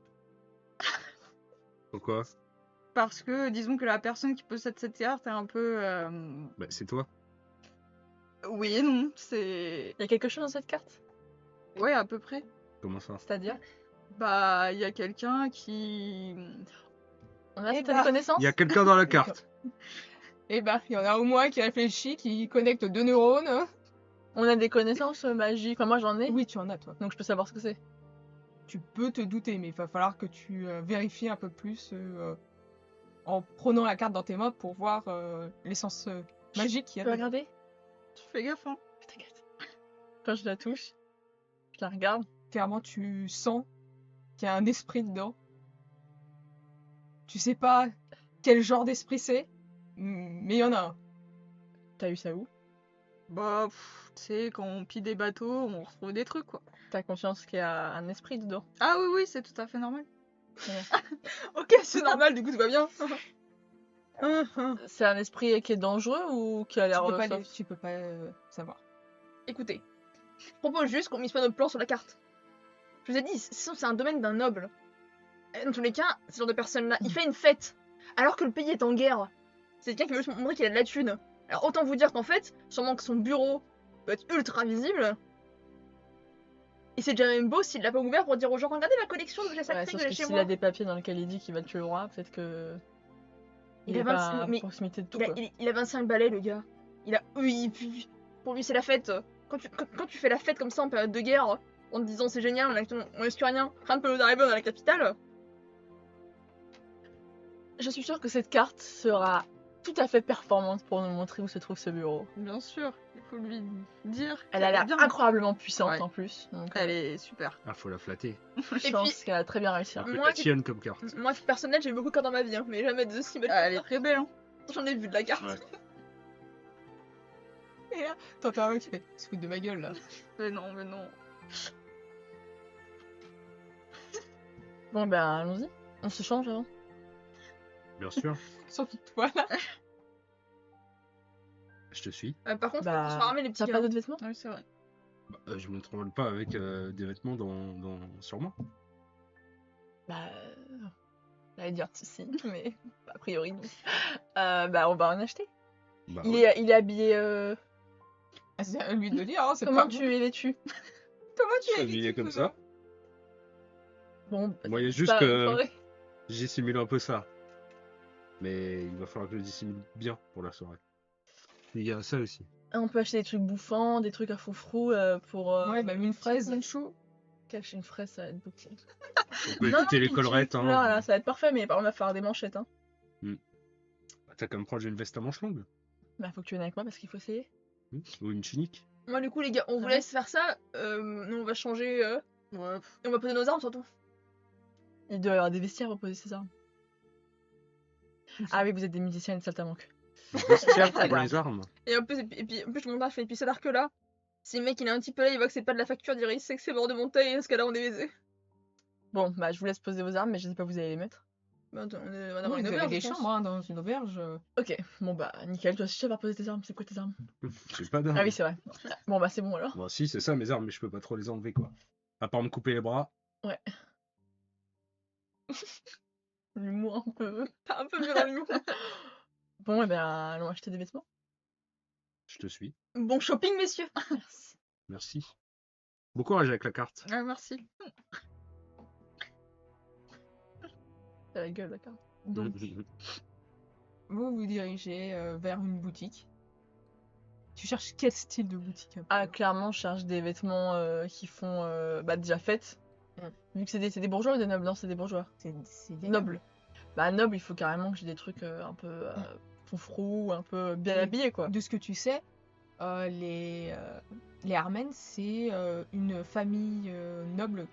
Pourquoi? Parce que disons que la personne qui possède cette carte est un peu. Bah, c'est toi. Oui et non, c'est. Il y a quelque chose dans cette carte? Ouais, à peu près. Comment ça? C'est-à-dire? Bah, il y a quelqu'un qui. On a Eh certaines bah. connaissances? Il y a quelqu'un dans la carte. Eh ben il y en a au moins qui réfléchit, qui connecte deux neurones. On a des connaissances magiques. Enfin, moi j'en ai. Oui tu en as toi. Donc je peux savoir ce que c'est. Tu peux te douter mais il va falloir que tu vérifies un peu plus en prenant la carte dans tes mains pour voir l'essence magique qu'il Tu y peux a. regarder? Tu fais gaffe, hein. T'inquiète. Quand je la touche, je la regarde. Clairement tu sens qu'il y a un esprit dedans. Tu sais pas quel genre d'esprit c'est, mais il y en a un. T'as eu ça où? Bah, tu sais, quand on pille des bateaux, on retrouve des trucs, quoi. T'as conscience qu'il y a un esprit dedans? Ah oui, oui, c'est tout à fait normal. Ok, c'est normal, du coup, tout va bien. C'est un esprit qui est dangereux ou qui a Tu l'air peux pas, soft? tu peux pas savoir. Écoutez, je propose juste qu'on mise pas notre plan sur la carte. Je vous ai dit, sinon c'est un domaine d'un noble. Et dans tous les cas, ce genre de personne-là, il fait une fête, alors que le pays est en guerre. C'est quelqu'un qui veut se montrer qu'il a de la thune. Alors autant vous dire qu'en fait, sûrement que son bureau doit être ultra visible. Et c'est déjà même beau s'il l'a pas ouvert pour dire aux gens, regardez ma collection d'objets Ouais, sacrés sauf que j'ai que chez s'il moi. a des papiers dans lesquels il dit qu'il va tuer le roi, peut-être que. Il Il a est 25 pas à mais proximité de tout, Il a, quoi. il a 25 balais, le gars. Il a. Oui, pour lui, c'est la fête. Quand tu fais la fête comme ça en période de guerre, en te disant c'est génial, on laisse plus rien, rien ne peut nous arriver dans la capitale. Je suis sûre que cette carte sera tout à fait performante pour nous montrer où se trouve ce bureau. Bien sûr, il faut lui dire. Elle a l'air bien. incroyablement puissante Ouais. en plus. Donc, Elle est super. Ah, faut la flatter. je Et pense puis- qu'elle a très bien réussi. Un hein. peu Moi, tatillonne comme carte. Moi, à titre personnel, j'ai eu beaucoup de cartes dans ma vie, hein, mais jamais de si belle. Elle est très belle, hein. J'en ai vu de la carte. Ouais. Et là, t'entends un mec qui fait « se fout de ma gueule, là Mais non, mais non. Bon, ben allons-y. On se change avant. Bien sûr, ». Surtout toi, là. je te suis. Par contre, Bah, on se ramener les petits T'as gars. pas d'autres vêtements? Oui, c'est vrai. Je me trompe pas avec des vêtements sur moi. Bah. J'allais dire si, mais a priori non. Bah, on va en acheter. Bah, Il ouais. est habillé. Ah, c'est à lui de le dire, hein, c'est Comment pas tu es vêtu? Comment tu Je suis es habillé habillé comme ça. Bon, bah, Moi, il y a c'est juste pas que- une soirée. J'ai simulé un peu ça. Mais il va falloir que je le dissimule bien pour la soirée. Il y a ça aussi. On peut acheter des trucs bouffants, des trucs à foufrou pour. Ouais, même une fraise. chou. Cacher une fraise, ça va être beaucoup. On peut écouter les collerettes. Là, Hein. là, ça va être parfait, mais par contre, on va faire des manchettes. Hein. T'as comme proche une veste à manches longues. Bah, faut que tu viennes avec moi parce qu'il faut essayer. Ou une chinique. Moi, du coup, les gars, on vous Ouais. laisse faire ça. Nous, on va changer. Ouais. Et on va poser nos armes surtout. Il doit y avoir des vestiaires pour poser ses armes. Ah oui, vous êtes des musiciens et une saltamanque. Vestiaire Très pour grave. les armes. Et en plus, en plus je monte, je fais, et puis cet arc là. Si le mec il est un petit peu là, il voit que c'est pas de la facture, il dirait il sait que c'est bord de montagne, et dans ce cas-là, on est baisé. Bon, bah, je vous laisse poser vos armes, mais je sais pas où vous allez les mettre. Bah, attends, on va Oui, avoir une vous avez auberge, des je pense. chambres hein, dans une auberge. Ok, bon, bah, nickel. Toi aussi, tu vas poser tes armes. C'est quoi tes armes? J'ai pas d'armes. Ah oui, c'est vrai. Bon, bah, c'est bon alors. Bon, si, c'est ça mes armes, mais je peux pas trop les enlever quoi. À part me couper les bras. L'humour un peu. T'as un peu violent l'humour. Bon, eh ben, allons acheter des vêtements. Je te suis. Bon shopping, messieurs. Merci. Merci. Bon courage avec la carte. Ah, merci. T'as la gueule, d'accord. Donc, vous vous dirigez vers une boutique. Tu cherches quel style de boutique un peu Ah, clairement, je cherche des vêtements qui font bah, déjà fête. Vu que c'est des bourgeois ou des nobles? Non, c'est des bourgeois. C'est des Nobles. Bah, noble, il faut carrément que j'ai des trucs un peu foufrou, un peu bien Oui. habillés, quoi. De ce que tu sais, les Armènes, c'est une famille noble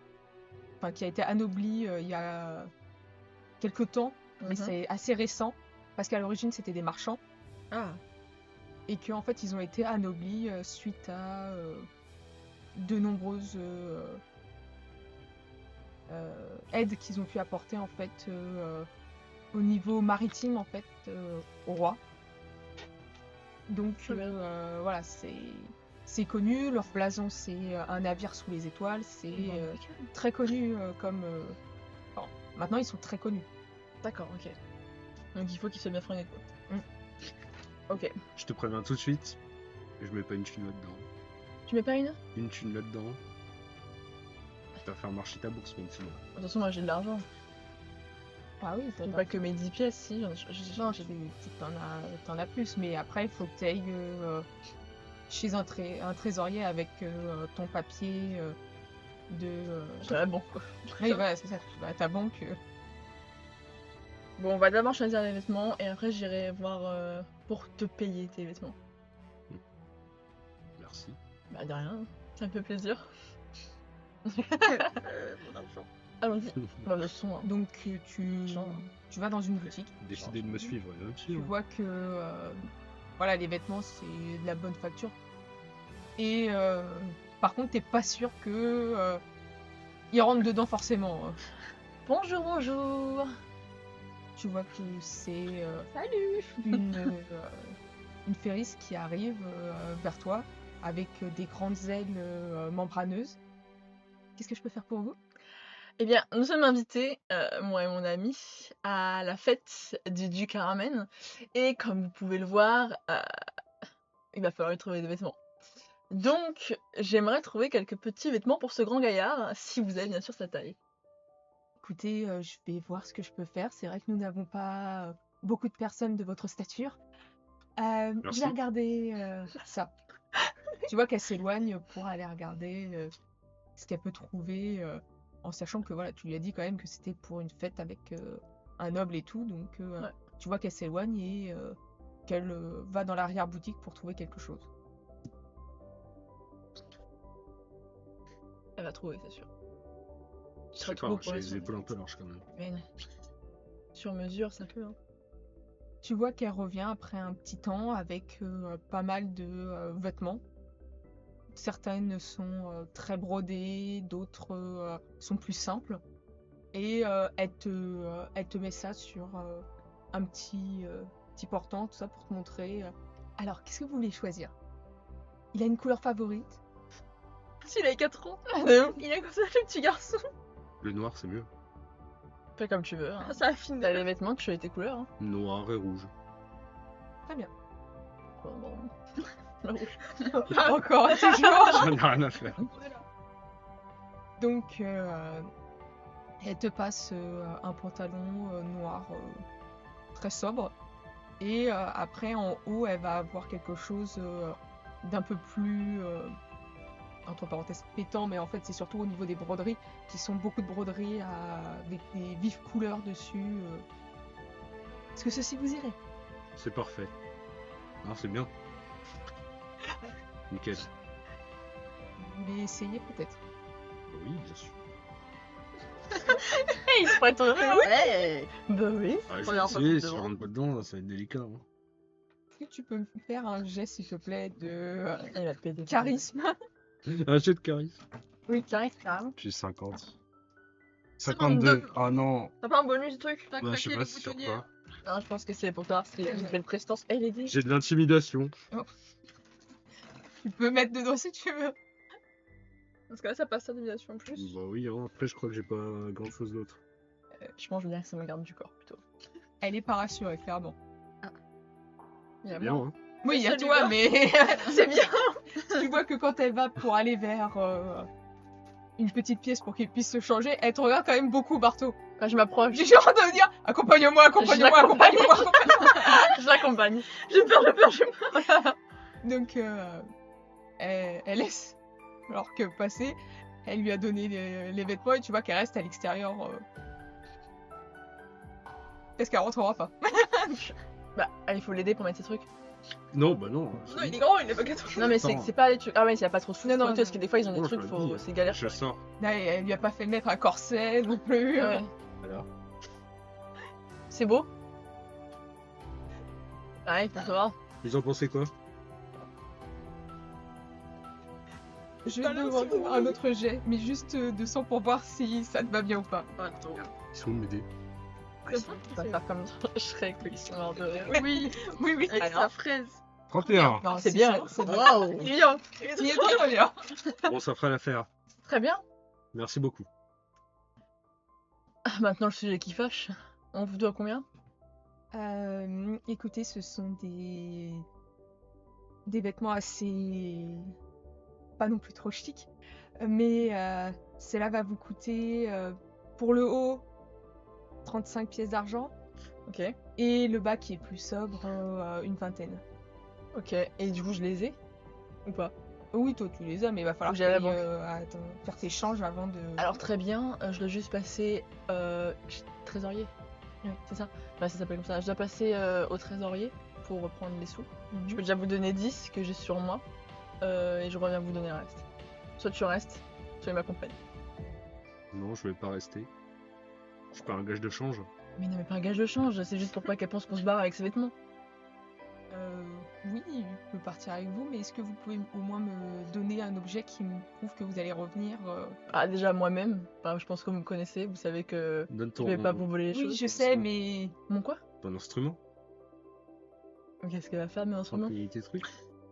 qui a été anoblie il y a quelque temps, mais Mhm. c'est assez récent, parce qu'à l'origine c'était des marchands, Ah, et qu'en fait ils ont été anoblis suite à de nombreuses aides qu'ils ont pu apporter en fait au niveau maritime en fait au roi. Donc voilà, c'est connu, leur blason c'est un navire sous les étoiles, c'est très connu comme... bon, maintenant ils sont très connus. d'accord, ok. Donc il faut qu'il soit bien fringué, quoi. Ok. Je te préviens tout de suite. Je mets pas une thune là-dedans. Tu mets pas une? Une thune là-dedans. Tu vas faire marcher ta bourse, même sinon. De toute façon, moi j'ai de l'argent. Ah oui, J'ai pas que mes 10 pièces, si. Non, t'en as plus, mais après il faut que tu ailles chez un trésorier avec ton papier de... Ouais, bon, quoi. Oui, voilà, c'est ça, tu vas à ta banque. Bon, on va d'abord choisir les vêtements et après j'irai voir pour te payer tes vêtements. Merci. Bah, de rien, ça me fait plaisir. Mon argent. Allons-y. Bah, le son. Hein. Donc Genre. tu vas dans une boutique. Décidez de me suivre là-dessus. Tu vois que voilà, les vêtements c'est de la bonne facture. Et par contre, t'es pas sûr que ils rentrent dedans forcément. Bonjour, bonjour. Tu vois que c'est Salut. une Féris qui arrive vers toi avec des grandes ailes membraneuses. Qu'est-ce que je peux faire pour vous? Eh bien, nous sommes invités, moi et mon ami, à la fête du Duc Caramel. Et comme vous pouvez le voir, il va falloir lui trouver des vêtements. Donc, j'aimerais trouver quelques petits vêtements pour ce grand gaillard, si vous avez bien sûr sa taille. Écoutez, je vais voir ce que je peux faire. C'est vrai que nous n'avons pas beaucoup de personnes de votre stature. Je Merci. vais regarder ça. Tu vois qu'elle s'éloigne pour aller regarder ce qu'elle peut trouver, en sachant que voilà, tu lui as dit quand même que c'était pour une fête avec un noble et tout. Donc Ouais. tu vois qu'elle s'éloigne et qu'elle va dans l'arrière-boutique pour trouver quelque chose. Elle va trouver, c'est sûr. Je seras sais trop pas, pour j'ai la les suite. épaules un peu larges quand même. Mais non. Sur mesure, ça peut. Hein. Tu vois qu'elle revient après un petit temps avec pas mal de vêtements. Certaines sont très brodées, d'autres sont plus simples. Et elle te met ça sur un petit portant, tout ça pour te montrer. Alors, qu'est-ce que vous voulez choisir? Il a une couleur favorite? S'il a 4 ans, De ouf. il est comme ça, le petit garçon. Le noir, c'est mieux. Fais comme tu veux. Hein. Ça affine. T'as les vêtements, tu choisis tes couleurs. Hein. Noir et rouge. Très bien. Bon, bon. Le rouge. Encore, toujours. J'en ai rien à faire. Donc, elle te passe un pantalon noir très sobre. Et après, en haut, elle va avoir quelque chose d'un peu plus, entre parenthèses, pétant. Mais en fait, c'est surtout au niveau des broderies, qui sont beaucoup de broderies avec des vives couleurs dessus. Est-ce que ceci vous irait? C'est parfait. Non, c'est bien. Nickel. Vous voulez essayer peut-être? Oui, bien sûr. Il se prête vraiment. Ouais. Bah oui. Ah, je Première sais, fois que je si je demande. rentre pas dedans, ça va être délicat. Hein. Est-ce que tu peux me faire un jet, s'il te plaît, de Il va te péter. charisme? Un jet de charisme. Oui, charisme, carrément. J'ai 50. 52. 52. Ah non. T'as pas un bonus truc? Bah, je sais pas si sur quoi. Non, je pense que c'est pour toi. C'est une belle prestance. Elle est dit. J'ai de l'intimidation. Tu peux mettre dedans si tu veux. Parce que là, ça passe à domination en plus. Bah oui, hein, après je crois que j'ai pas grand chose d'autre. Je pense que je veux dire que ça me garde du corps plutôt. Elle est pas rassurée, clairement. Il y a Bien, moi. hein. Oui, il y a Celui-là. toi, mais C'est bien. tu vois que quand elle va pour aller vers une petite pièce pour qu'il puisse se changer, elle te regarde quand même beaucoup, Barto. Quand je m'approche, J'ai genre de me dire accompagne-moi, accompagne-moi, l'accompagne. accompagne-moi. je l'accompagne. J'ai peur. Donc elle laisse alors que passer. Elle lui a donné les vêtements et tu vois qu'elle reste à l'extérieur. Est-ce qu'elle rentrera pas? Bah, il faut l'aider pour mettre ses trucs. Non, bah non. Non, il est grand, il est pas 4 ans. Non, mais c'est pas les trucs. Ah, ouais, il y a pas trop de sous. Non, non, parce que des fois ils ont des Oh, trucs, je faut... le dis. c'est galère. Je sors. Là, elle lui a pas fait mettre un corset non plus. Ouais. Voilà. C'est beau. Ouais, faut savoir. Vous en pensez quoi? Je vais te demander un autre jet, mais juste de sang pour voir si ça te va bien ou pas. Attends. Ils sont m'aider. On va faire comme Shrek, ils sont morts de rire. Oui, oui, oui. Avec Alors. sa fraise. 31. Non, C'est bien. C'est bien. Waouh. Il est bien. Il est très bien. Bon, ça fera l'affaire. Très bien. Merci beaucoup. Ah, maintenant le sujet qui fâche. On vous doit combien? Écoutez, ce sont des vêtements assez pas non plus trop chic, mais cela va vous coûter pour le haut 35 pièces d'argent Ok. et le bas qui est plus sobre une vingtaine. Ok. Et du coup, je les ai? Ou pas? Oui, toi tu les as, mais il va falloir Faut que j'aille à la payer, faire tes changes avant de. Alors très bien, je dois juste passer trésorier. Oui, c'est ça. Ouais, ça s'appelle comme ça. Je dois passer au trésorier pour reprendre les sous. Mhm. Je peux déjà vous donner 10 que j'ai sur moi et je reviens vous donner le reste. Soit tu restes, soit il m'accompagne. Non, je vais pas rester. Je suis pas un gage de change. Mais non, mais pas un gage de change, c'est juste pour pas qu'elle pense qu'on se barre avec ses vêtements. Oui, je peux partir avec vous, mais est-ce que vous pouvez au moins me donner un objet qui me prouve que vous allez revenir Ah, déjà moi-même, enfin, je pense que vous me connaissez, vous savez que Donne je vais pas vous voler les Oui, choses. je sais, mais Mon quoi? Ton instrument. Qu'est-ce qu'elle va faire, mais en ce moment? Payer tes trucs.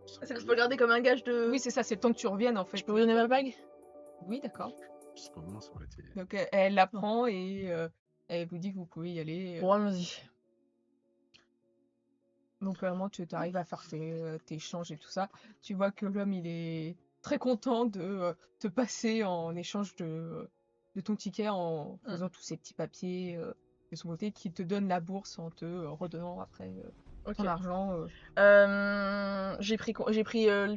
Ça, je peux le garder comme un gage de. oui, c'est ça, c'est le temps que tu reviennes en fait. Je peux vous donner ma bague? Oui, d'accord. C'est pas bon, ça aurait été. Donc elle la prend et elle vous dit que vous pouvez y aller. Bon, allons-y. Donc vraiment, tu arrives à faire tes échanges et tout ça. Tu vois que l'homme, il est très content de te passer en échange de ton ticket en faisant tous ces petits papiers de son côté qui te donne la bourse en te redonnant après Ok. ton argent. J'ai pris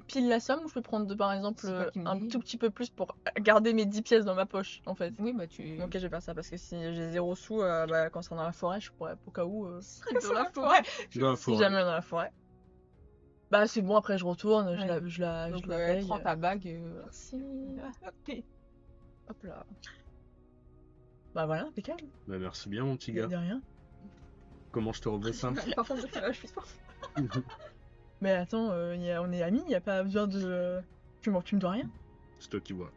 pile la somme ou je peux prendre par exemple C'est toi qui me un dis. tout petit peu plus pour garder mes 10 pièces dans ma poche en fait. Oui, bah tu... Ok, je vais faire ça parce que si j'ai 0 sous, bah, quand c'est dans la forêt, je pourrais au cas où. Dans la forêt. Dans la Si forêt. jamais on est dans la forêt. Bah c'est bon, après je retourne, Ouais. je la Donc paye. elle prend ta bague. Merci. Ok. Hop là. Bah voilà, impeccable. Bah, merci bien, mon petit De gars. rien. Comment je te remets ça? Par contre, je suis pas. Mais attends, on est amis, y a pas besoin de. Tu me dois rien. C'est toi qui vois.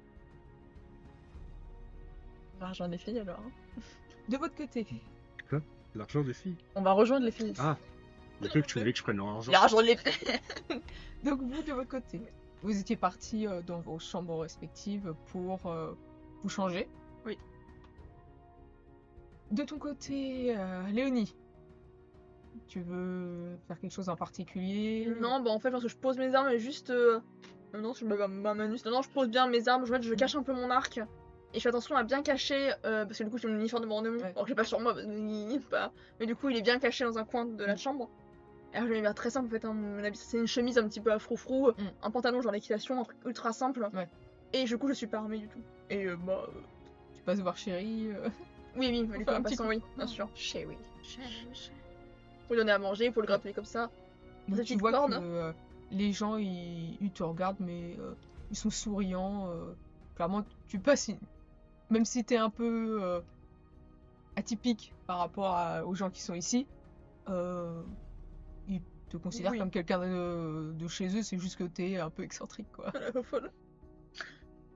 L'argent des filles alors. Hein. De votre côté. L'argent des filles. On va rejoindre les filles. Ah. J'ai cru que tu voulais que je prenne leur argent. L'argent des filles. Donc vous, de votre côté, vous étiez partis dans vos chambres respectives pour vous changer. Oui. De ton côté, Léonie, tu veux faire quelque chose en particulier? Non, bah en fait, parce que je pose mes armes et juste. Non, je ma manus. Non, je pose bien mes armes, je cache un peu mon arc. Et je fais attention à bien cacher, parce que du coup j'ai mon uniforme de Bornemont. Ouais. Alors que j'ai pas sur moi, mais du coup il est bien caché dans un coin de la chambre. Et alors je vais faire très simple en fait, hein, mon habit c'est une chemise un petit peu à froufrou, un pantalon genre l'équitation, un truc ultra simple. Ouais. Et du coup je suis pas armée du tout. Et Tu passes voir Chéri. oui, du coup, faire un en petit passant, coup. oui, bien sûr. Chéri. Pour lui donner à manger, pour le gratter comme ça. Donc Cette tu petite vois corde. que les gens, ils te regardent, mais ils sont souriants. Clairement, tu passes... Même si t'es un peu atypique par rapport aux gens qui sont ici, ils te considèrent Oui. comme quelqu'un de chez eux, c'est juste que t'es un peu excentrique, quoi. La peu folle.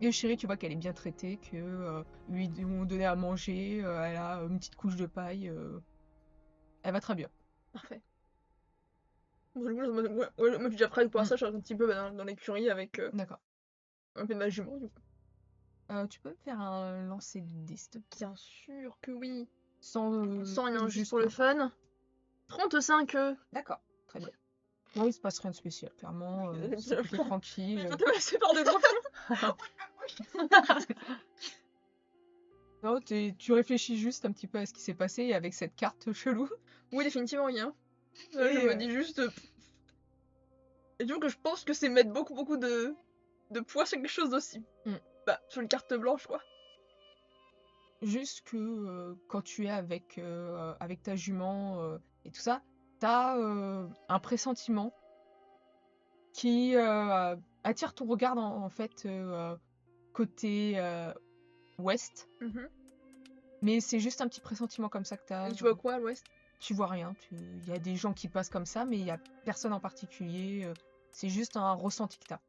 Et Chérie, tu vois qu'elle est bien traitée, que lui ont donné à manger, elle a une petite couche de paille, elle va très bien. Parfait. Bon, du coup, moi je suis déjà prête pour ça, je suis un petit peu dans l'écurie avec D'accord. un peu de ma jument du coup. Tu peux me faire un lancer de dés, s'il te plaît. Bien sûr que oui. Sans Rien, juste pour le fun. 35 D'accord, très bien. Non, il se passe rien de spécial, clairement. C'est plutôt tranquille. C'est par de gros. Non, tu réfléchis juste un petit peu à ce qui s'est passé avec cette carte chelou. Oui, définitivement rien. Et, Je me dis juste. Et du coup, que je pense que c'est mettre beaucoup de poids sur quelque chose d'aussi. Bah, sur une carte blanche, quoi. Juste que quand tu es avec ta jument et tout ça, t'as un pressentiment qui attire ton regard en fait côté ouest. Mais c'est juste un petit pressentiment comme ça que t'as. Et tu vois quoi à l'ouest? Tu vois rien. Il y a des gens qui passent comme ça, mais il y a personne en particulier. C'est juste un ressenti que t'as.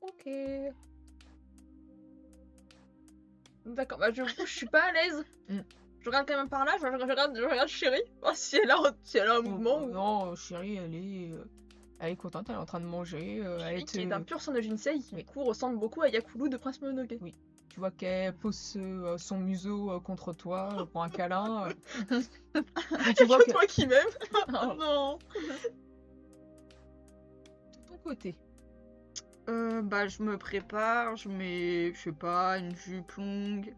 Ok. D'accord, bah du coup, je suis pas à l'aise. Je regarde quand même par là, je regarde Chérie, voir si elle a un mouvement ou... Non, Chérie, elle est contente, elle est en train de manger. Chérie, qui est un pur sang de Jinsei, qui du coup ressemble beaucoup à Yakulu de Prince Mononoke. Oui. Tu vois qu'elle pose son museau contre toi pour un câlin. Et tu vois que toi qui m'aimes. Oh non. de ton côté, Bah, je me prépare, je mets, je sais pas, une jupe longue,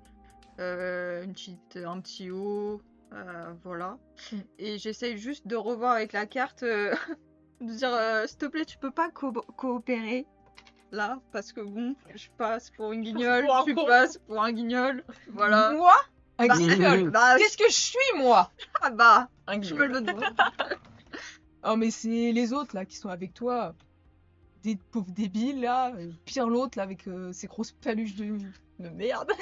un petit haut, voilà. Et j'essaye juste de revoir avec la carte, de dire, s'il te plaît, tu peux pas coopérer là, parce que bon, je passe pour une guignole, Pour un tu con. passes pour un guignol, voilà. moi, un Bah, guignol. bah, Qu'est-ce que je suis, moi? ah bah, Un je me guignol. le demande. Oh, mais c'est les autres là qui sont avec toi. Des pauvres débiles là. Pire l'autre là avec ses grosses paluches de de merde.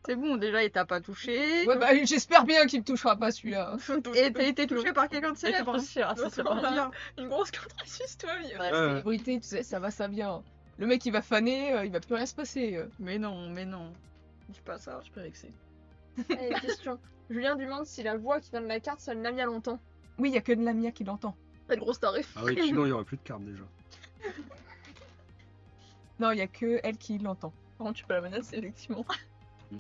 C'est bon, déjà, il t'a pas touché. Ouais, bah, j'espère bien qu'il me touchera pas celui-là. Et t'as été touché par quelqu'un de C'est célèbre. possible, hein. c'est C'est sûr. pas dire. Une grosse contractus, toi, Ouais, Ouais. célébrité, tu sais, ça va, ça vient. Le mec, il va faner, il va plus rien se passer. Mais non. Dis pas ça. Je suis pas vexée. Allez, question. Julien demande si la voix qui vient de la carte, ça l'a mis à longtemps. Oui, il y a que de Lamia qui l'entend. Pas de grosse tarif. Ah oui, sinon il y aurait plus de cartes déjà. Non, il y a que elle qui l'entend. Par contre, tu peux la menacer, effectivement. Mm.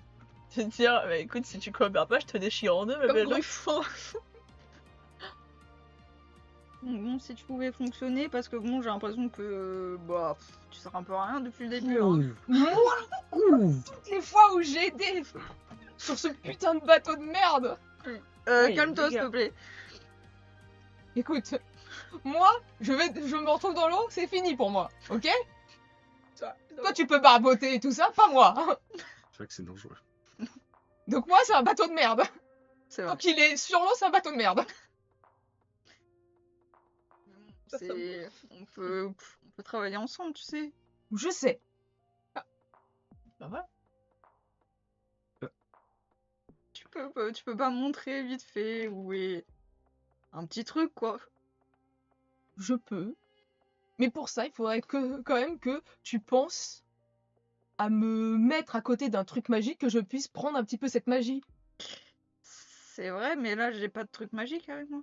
Tu vas te dire, bah écoute, si tu coopères pas, je te déchire en deux, ma Comme belle. Gruffon. Bon, si tu pouvais fonctionner, parce que bon, j'ai l'impression que bah, tu sers un peu à rien depuis le début. Hein. Toutes les fois où j'ai aidé sur ce putain de bateau de merde. Oui, Calme-toi, les s'il gars. te plaît. Écoute, moi, je me retrouve dans l'eau, c'est fini pour moi, ok? Toi, tu peux barboter et tout ça, pas moi. C'est vrai que c'est dangereux. Donc moi, c'est un bateau de merde. C'est vrai. Tant qu'il est sur l'eau, c'est un bateau de merde. On peut travailler ensemble, tu sais. Je sais. Bah ouais. Tu peux pas montrer vite fait où est un petit truc, quoi. Je peux. Mais pour ça, il faudrait quand même que tu penses à me mettre à côté d'un truc magique, que je puisse prendre un petit peu cette magie. C'est vrai, mais là, j'ai pas de truc magique avec moi.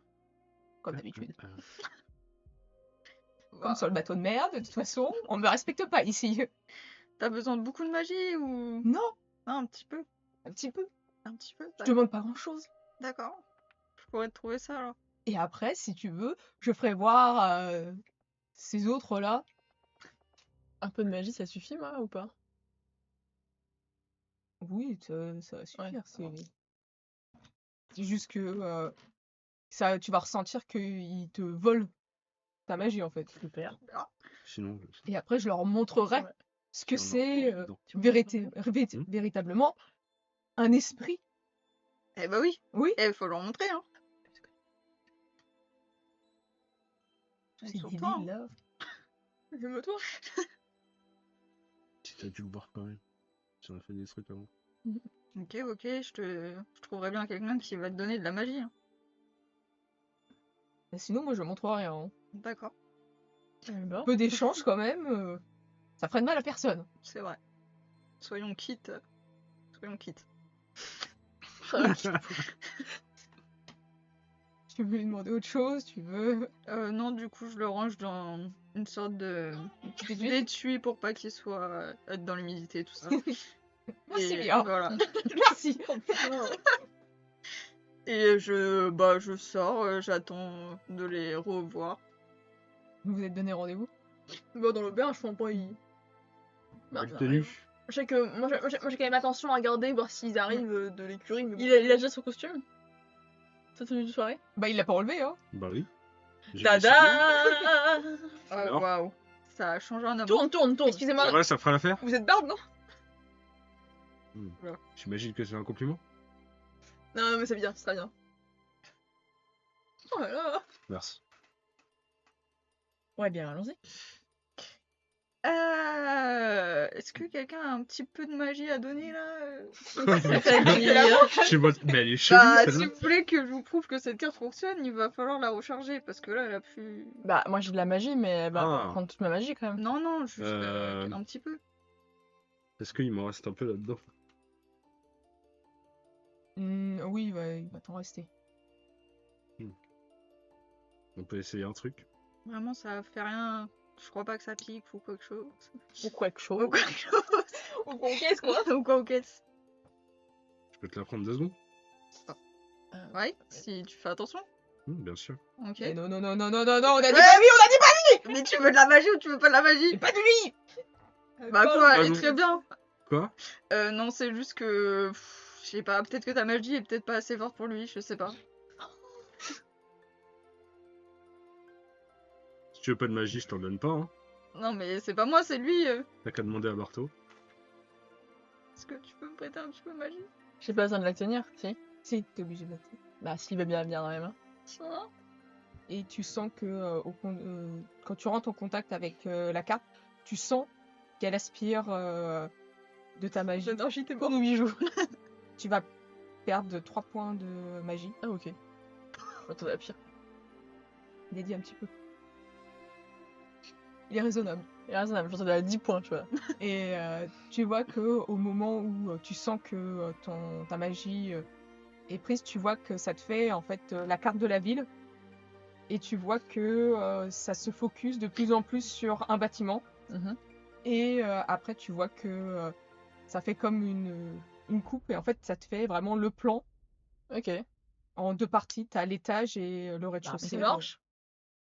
Comme d'habitude. Bah, Comme sur le bateau de merde, de toute façon, on ne me respecte pas ici. T'as besoin de beaucoup de magie ou... Non, Non, un petit peu. un petit peu. Un petit peu. Je demande pas grand-chose. D'accord. Je pourrais te trouver ça, alors. Et après, si tu veux, je ferai voir ces autres-là. Un peu de magie, ça suffit, moi, ou pas? Oui, ça va suffire. Ouais, C'est juste que ça, tu vas ressentir qu'ils te volent ta magie, en fait. Super. Sinon, Et après, je leur montrerai Ouais. ce que Si on en c'est prend dedans. véritablement un esprit. Eh bah oui. Oui. Eh, faut leur montrer, hein. C'est Sur débile, toi, hein. là. Calme-toi. si t'as dû le voir quand même. Si on a fait des trucs avant. Ok, je trouverai bien quelqu'un qui va te donner de la magie. Hein. Sinon, moi, je montrerai rien. Hein. D'accord, Un peu d'échange, quand même. Ça ferait de mal à personne. c'est vrai. Soyons quittes. Soyons quittes. Tu veux lui demander autre chose, tu veux... Non, du coup, je le range dans une sorte de d'étui pour pas qu'il soit dans l'humidité, tout ça. Merci Et bien. Voilà. Merci. Et je sors, j'attends de les revoir. Vous vous êtes donné rendez-vous? Bah, dans l'auberge, je pense pas, il... Mal tenu. Je sais que moi j'ai quand même attention à garder, voir s'ils arrivent de l'écurie. Mais bon. Il a déjà son costume? Sa tenue de soirée? Bah, il l'a pas relevé, hein. Bah oui. J'ai Tada! Alors Waouh, ça a changé un homme. Tourne. Ça Excusez-moi, va, ça fera l'affaire. vous êtes barbe, non? J'imagine que c'est un compliment. Non, mais c'est bien, c'est très bien. Oh là là. Merci. Ouais, bien, allons-y. Est-ce que quelqu'un a un petit peu de magie à donner là Je suis bon. Mais elle est chelou, Bah, si celle-là. vous voulez que je vous prouve que cette carte fonctionne, il va falloir la recharger parce que là, elle a plus. Bah, moi j'ai de la magie, mais elle va Ah. prendre toute ma magie quand même. Non, juste Euh. un petit peu. Est-ce qu'il m'en reste un peu là-dedans? Oui, il va t'en rester. On peut essayer un truc. Vraiment, ça fait rien. Je crois pas que ça pique ou quelque chose. Ou quelque chose. Ou quelque chose. Ou qu'on caisse, quoi. Ou quoi, ok. Je peux te la prendre 2 secondes? Ouais, si tu fais attention. Bien sûr. Ok. Eh non, on a dit pas Ouais. lui, Mais tu veux de la magie ou tu veux pas de la magie pas de lui. Bah quoi, elle est non. très bien. Quoi? Non, c'est juste que. Je sais pas, peut-être que ta magie est peut-être pas assez forte pour lui, je sais pas. Si tu veux pas de magie, je t'en donne pas. Hein. Non, mais c'est pas moi, c'est lui. T'as qu'à demander à Barto. Est-ce que tu peux me prêter un petit peu de magie? J'ai pas besoin de la tenir, si. Si, t'es obligé de la tenir. Bah, s'il veut bien venir dans mes mains. Ça. Et tu sens que quand tu rentres en contact avec la carte, tu sens qu'elle aspire de ta magie. L'énergie, t'es mort. Comme bijou. Tu vas perdre 3 points de magie. Ah, ok. Attends, la pire. Il est dit un petit peu. Il est raisonnable. Il est raisonnable, je pense à 10 points, tu vois. Et tu vois que au moment où tu sens que ta magie est prise, tu vois que ça te fait en fait la carte de la ville. Et tu vois que ça se focus de plus en plus sur un bâtiment. Mhm. Et après, tu vois que ça fait comme une coupe. Et en fait, ça te fait vraiment le plan Ok. en 2 parties. T'as l'étage et le Bah, rez-de-chaussée. Ça marche.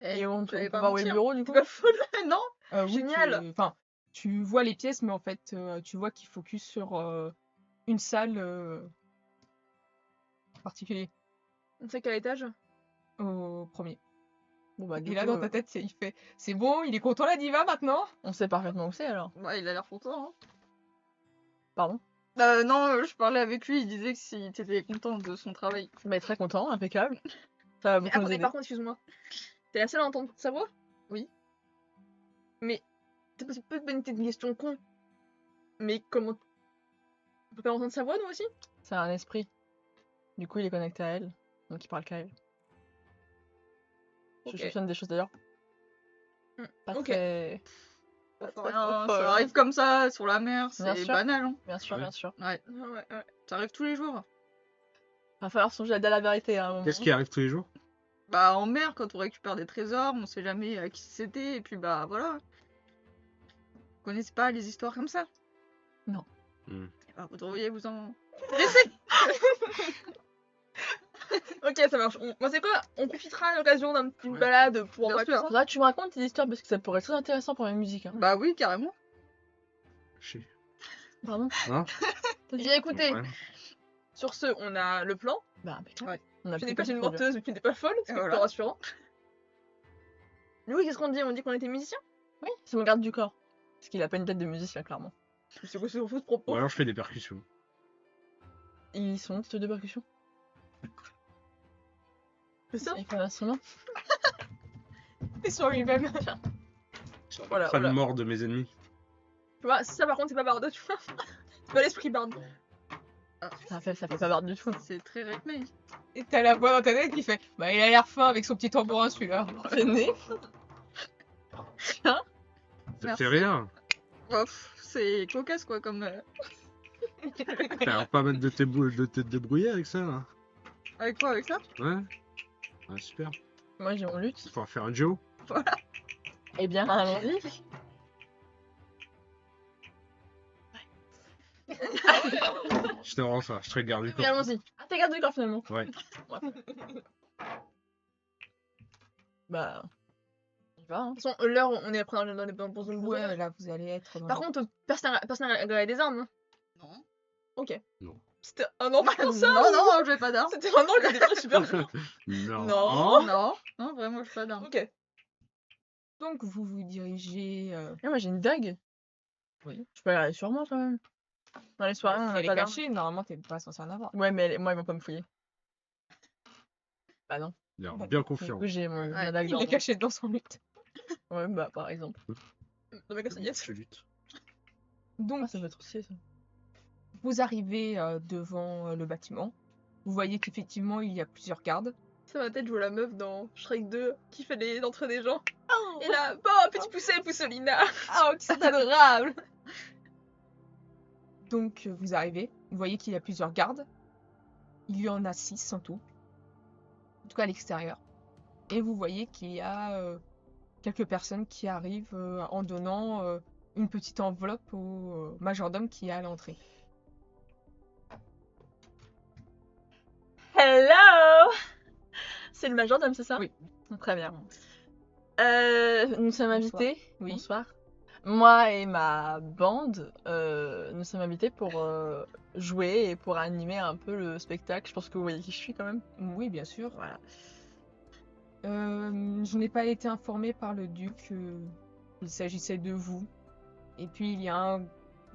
Et on peut j'allais pas voir où est le mentir. bureau, du T'es coup pas folle. Non. Oui, Génial. Enfin, tu vois les pièces, mais en fait, tu vois qu'il focus sur une salle particulière C'est quel étage? au premier. Bon, bah, du Et là, coup, dans ta tête, il fait c'est bon, il est content la diva maintenant? on sait parfaitement où c'est, alors. Bah, il a l'air content. Hein. Pardon. Non, je parlais avec lui, il disait que s'il était content de son travail. Bah, très content, impeccable. Ça va Mais beaucoup nous aider. par contre, excuse-moi. T'es la seule à entendre sa voix? Oui. Mais c'est peut-être une question con. Mais comment on peut pas entendre sa voix nous aussi? C'est un esprit. Du coup, il est connecté à elle. Donc, il parle qu'à elle. Je Ok. soupçonne des choses d'ailleurs. Pas Ok. très. Rien, folle, ça hein. arrive comme ça sur la mer, Bien c'est sûr. banal. Hein. Bien sûr, Ouais. bien sûr. Ouais, Ouais. ça arrive tous les jours. Va falloir songer à dire la vérité à un moment. Qu'est-ce qui arrive tous les jours? Bah en mer, quand on récupère des trésors, on sait jamais à qui c'était, et puis bah voilà. Vous connaissez pas les histoires comme ça? Hmm. Eh ben, vous devriez vous en... Ok, ça marche. Moi, c'est quoi? On profitera à l'occasion d'une Ouais. balade pour en Bien parler sûr. tout ça. Faudra que tu me racontes tes histoires parce que ça pourrait être très intéressant pour la musique. Hein. Bah oui, carrément. Chier. Pardon. Hein? T'as dit Bien écoutez, Ouais. sur ce, on a le plan. Bah, impeccable. Ouais. On a Tu plus n'es qu'à pas une se produire. menteuse, mais tu n'es pas folle, c'est voilà. plutôt rassurant. Du coup, qu'est-ce qu'on dit? On dit qu'on était musicien? Oui, c'est mon garde du corps. Parce qu'il a pas une tête de musicien, clairement. C'est quoi ce faux propos? Ou alors je fais des percussions. Ils sont titres de percussion. C'est ça? Il fait un instrument. C'est sur lui-même. Voilà, Pas voilà. de mort de mes ennemis. Tu vois, ça par contre, c'est pas barde, tu vois. C'est pas l'esprit barde. Ça fait pas barde du tout. C'est très rythmé. Et t'as la voix dans ta tête qui fait bah il a l'air fin avec son petit tambourin celui-là. C'est né. Ça Merci. fait rien. Oh, c'est cocasse quoi comme... T'as pas mettre de te débrouiller avec ça là. Avec quoi, avec ça? Ouais. Ouais, super. Moi, j'ai mon lutte. Faut faire un duo. Eh bien, allons-y. Je te rends ça, je te garde du Mais corps. allons-y. Ah, t'es garde du corps finalement. Ouais. Bah. On y va, hein. De toute façon, l'heure, on est après dans les bons zones. Ouais, là vous allez être dans Par contre, personne n'a des armes. Hein. Non. Ok. Non. C'était un an pour ça? Non, non, j'ai pas d'armes. C'était vraiment le début super fort. Non. Non. Non, vraiment, j'ai pas d'armes. Ok. Donc vous vous dirigez. Eh, moi, j'ai une dague. Oui. Je peux aller sur moi quand même. Dans les soirées, on Si a elle est pas d'armes. cachée, normalement t'es pas censé en avoir. Ouais, mais moi, ils vont pas me fouiller. Bah non. Il a l'air bien Du confiant. coup, j'ai ma Ouais. dague Il dans est caché dans son lutte. Ouais, bah par exemple. Dans ma castagnette. Je lutte. Donc Ah, ça va être stylé ça. vous arrivez devant le bâtiment. Vous voyez qu'effectivement il y a plusieurs gardes. Ça ma tête, je vois la meuf dans Shrek 2 qui fait les entrées des gens. Et là, bon, petit pousset, Poussolina. Oh, c'est adorable. Donc vous arrivez, vous voyez qu'il y a plusieurs gardes. Il y en a 6 en tout. En tout cas à l'extérieur. Et vous voyez qu'il y a quelques personnes qui arrivent en donnant une petite enveloppe au majordome qui est à l'entrée. Hello. C'est le majordome, c'est ça? Oui. Très bien. Nous sommes Bonsoir. invités. Oui. Bonsoir. Moi et ma bande, nous sommes invités pour jouer et pour animer un peu le spectacle. Je pense que vous voyez qui je suis quand même. Oui, bien sûr. Voilà. Je n'ai pas été informée par le duc qu'il s'agissait de vous. Et puis il y a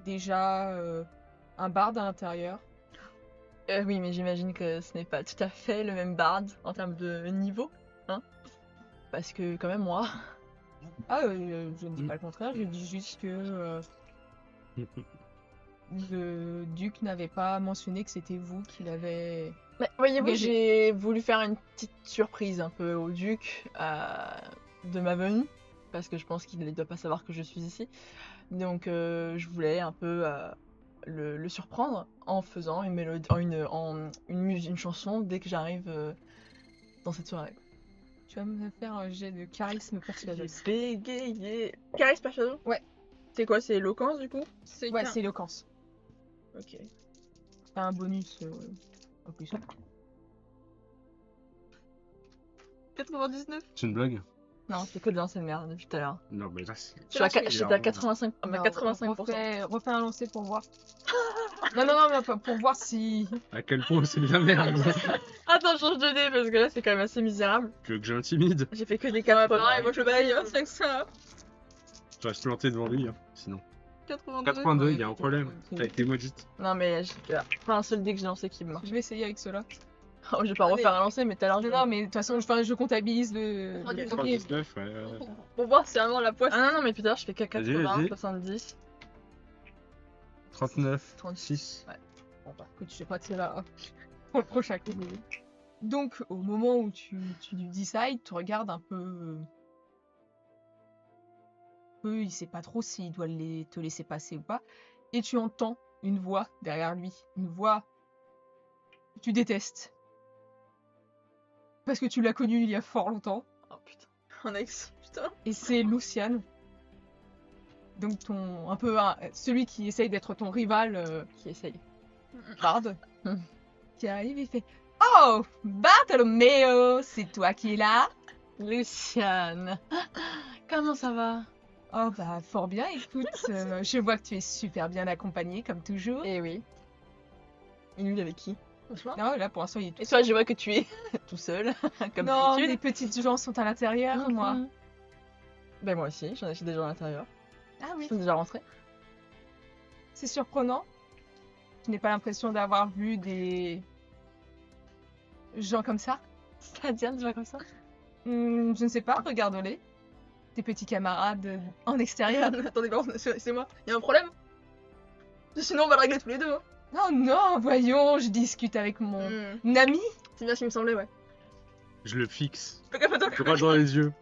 déjà un barde à l'intérieur. Oui, mais j'imagine que ce n'est pas tout à fait le même bard en termes de niveau, hein. Parce que quand même moi, Ah, je ne dis pas le contraire, je dis juste que Le duc n'avait pas mentionné que c'était vous qui l'avez... Mais voyez-vous, Engagé. j'ai voulu faire une petite surprise un peu au duc de ma venue, parce que je pense qu'il ne doit pas savoir que je suis ici. Donc je voulais un peu le surprendre en faisant une mélodie, une chanson dès que j'arrive dans cette soirée. Tu vas me faire un jet de charisme persuasion. J'ai bégayé. Charisme persuasion. Ouais. C'est quoi, c'est éloquence du coup? Ouais, c'est éloquence. Ok. T'as un bonus en plus. 99. C'est une blague? Non, c'est que de l'ancienne merde depuis tout à l'heure. Non, mais là, c'est. Je suis à là, j'étais à 85, à Non, 85%. refais un lancer pour voir. non, mais pour voir si... À quel point c'est de la merde. Attends, change de dé parce que là c'est quand même assez misérable. Tu veux que j'intimide? J'ai fait que des cas Pareil, moi je balaye 500. Je reste planté devant lui, hein, sinon. 82. 82, il y a un Ouais, problème. c'est- T'as été maudite. Non mais j'ai pas un seul dé que j'ai lancé qui me marche. Je vais essayer avec cela. Oh, je vais pas refaire un lancer mais tout à l'heure. Non, mais de toute façon, je comptabilise le... Ok. le- 79, ouais. Pour voir si vraiment la poisse. Ah non, mais plus tard je fais que Vas-y, 80, vas-y. 70. 39, 36. 36. Ouais. Bon, bah, écoute, je sais pas si c'est là pour le prochain coup. Donc, au moment où tu dis ça, il te regarde un peu... il sait pas trop s'il doit te laisser passer ou pas. Et tu entends une voix derrière lui. Une voix que tu détestes. Parce que tu l'as connue il y a fort longtemps. Oh putain. Un ex. Putain. Et c'est Luciane. Donc celui qui essaye d'être ton rival, Qui essaye. Bard. Mm. Qui arrive et fait « Oh, Bartolomeo, c'est toi qui es là ?» Luciane. Comment ça va? Oh bah fort bien, écoute, je vois que tu es super bien accompagné comme toujours. Eh oui. Et lui avec qui? Non, là pour l'instant il est tout Et toi, je vois que tu es tout seul, comme Non, d'habitude. les petites gens sont à l'intérieur, moi. Mhm. Ben moi aussi, j'en ai des gens à l'intérieur. Ah oui. Ils sont déjà rentrés. C'est surprenant. Je n'ai pas l'impression d'avoir vu des gens comme ça. C'est-à-dire des gens comme ça? Je ne sais pas, regarde-les. Tes petits camarades en extérieur. Attendez, pardon, c'est moi. Y'a un problème? Sinon on va le régler tous les deux. Hein. Oh non, voyons, je discute avec mon ami. C'est bien ce qui me semblait, ouais. Je le fixe. Fais gaffe à toi. Droit dans les yeux.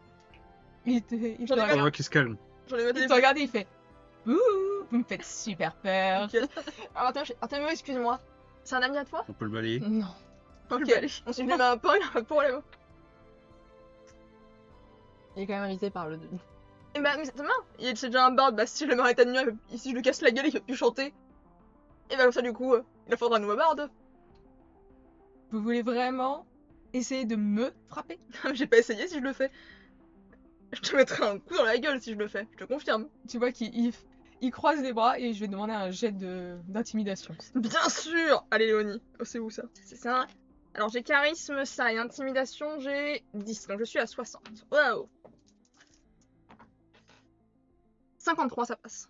Il te J'en ai On regarde, voit qu'il se calme. J'en ai il te regarde et il fait Ouh, vous me faites super peur. Alors attends, excuse-moi. C'est un ami à toi? On peut le balayer. Non. Ok. On s'est mis un peu, il y a pas de problème. Il est quand même invité par le... Et bah, mais c'est demain. C'est déjà un bard, bah si je le m'arrête à nuit, si je lui casse la gueule, il peut plus chanter. Et bah comme ça du coup, il faudra un nouveau bard. Vous voulez vraiment essayer de me frapper? J'ai pas essayé si je le fais. Je te mettrai un coup dans la gueule si je le fais, je te confirme. Tu vois qu'il croise les bras et je vais demander un jet d'intimidation. Bien sûr. Allez Léonie, oh, c'est où ça? C'est ça. Alors j'ai charisme, ça, et intimidation, j'ai 10, donc je suis à 60. Waouh. 53, ça passe.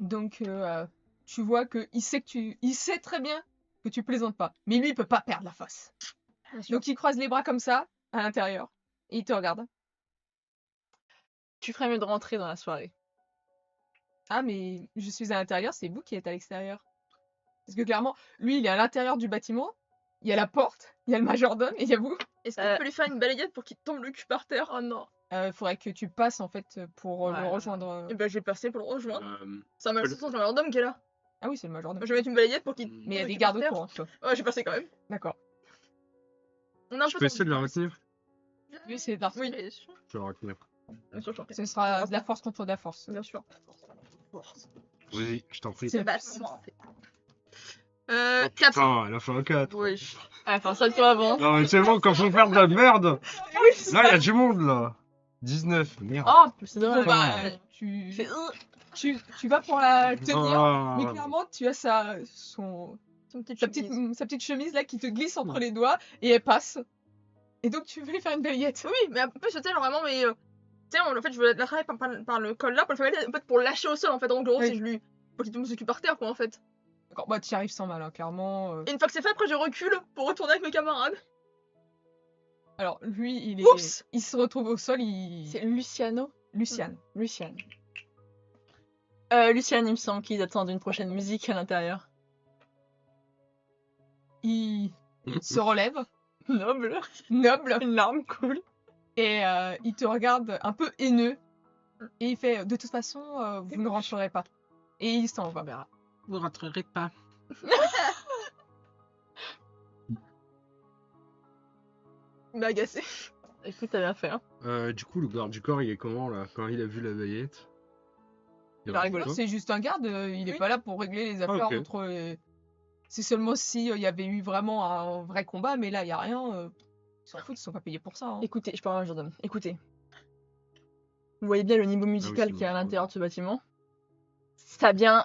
Donc tu vois que il sait très bien que tu plaisantes pas, mais lui il peut pas perdre la face. Bien sûr. Donc il croise les bras comme ça à l'intérieur et il te regarde. Tu ferais mieux de rentrer dans la soirée. Ah mais je suis à l'intérieur, c'est vous qui êtes à l'extérieur. Parce que clairement, lui il est à l'intérieur du bâtiment, il y a la porte, il y a le majordome et il y a vous. Est-ce que tu peux lui faire une balayette pour qu'il tombe le cul par terre? Oh non. Faudrait que tu passes en fait pour le Ouais. rejoindre. Et bah je vais passer pour le rejoindre. Euh, C'est un malfaisant, c'est un majordome qui est là. Ah oui, c'est le majordome. Je vais mettre une balayette pour qu'il. Mais il y a tombe des le cul par gardes terre. autour. Hein, toi. Ouais, j'ai passé quand même. D'accord. On a un je peu peux de essayer de la temps. retenir. Lui c'est Dark. Oui, Je vais la retenir. bien sûr, je t'en prie. Ce sera de la force contre de la force. Bien sûr. Oui, je t'en prie. C'est Bah, la- 4. Putain, elle a fait un 4. Oui. Ah, enfin, ça toi avant. Non, mais c'est bon, quand faut faire de la merde. Là, il y a du monde, là. 19, merde. Oh, c'est Bon, dommage. bah, Ouais. tu... Fais- tu vas pour la tenir, Ah. mais clairement tu as sa petite chemise là qui te glisse entre les doigts et elle passe. Et donc tu veux lui faire une balayette. Oui, mais un peu, tu sais, genre vraiment, mais. Tu sais, en fait, je veux l'attraper par le col là, pour le faire en fait, pour le lâcher au sol, en fait. Donc, en gros, Oui. si je lui. Pour qu'il tombe ce cul par terre, quoi, en fait. D'accord, bah tu y arrives sans mal, hein, clairement. Et une fois que c'est fait, après, je recule pour retourner avec mes camarades. Alors lui, Oups. il se retrouve au sol, C'est Luciano. Luciane. Luciane. Luciane, il me semble qu'ils attendent une prochaine musique à l'intérieur. Il se relève, Noble. noble, Une larme cool. et il te regarde un peu haineux. Et il fait, de toute façon, vous ne rentrerez pas. Et il s'en va. On verra. Vous rentrerez pas. Il m'a agacé. Écoute, t'as bien fait, hein. Du coup, le garde du corps, il est comment là quand il a vu la veillette? Il a rigolé. quoi C'est juste un garde, il est Oui. pas là pour régler les affaires ok. entre C'est seulement si il y avait eu vraiment un vrai combat, mais là, il y a rien. Ils s'en foutent, ils sont pas payés pour ça. Hein. Écoutez, je parle à un gendarme. Écoutez. Vous voyez bien le niveau musical c'est qu'il y a à bon, l'intérieur de ce bâtiment. Ça devient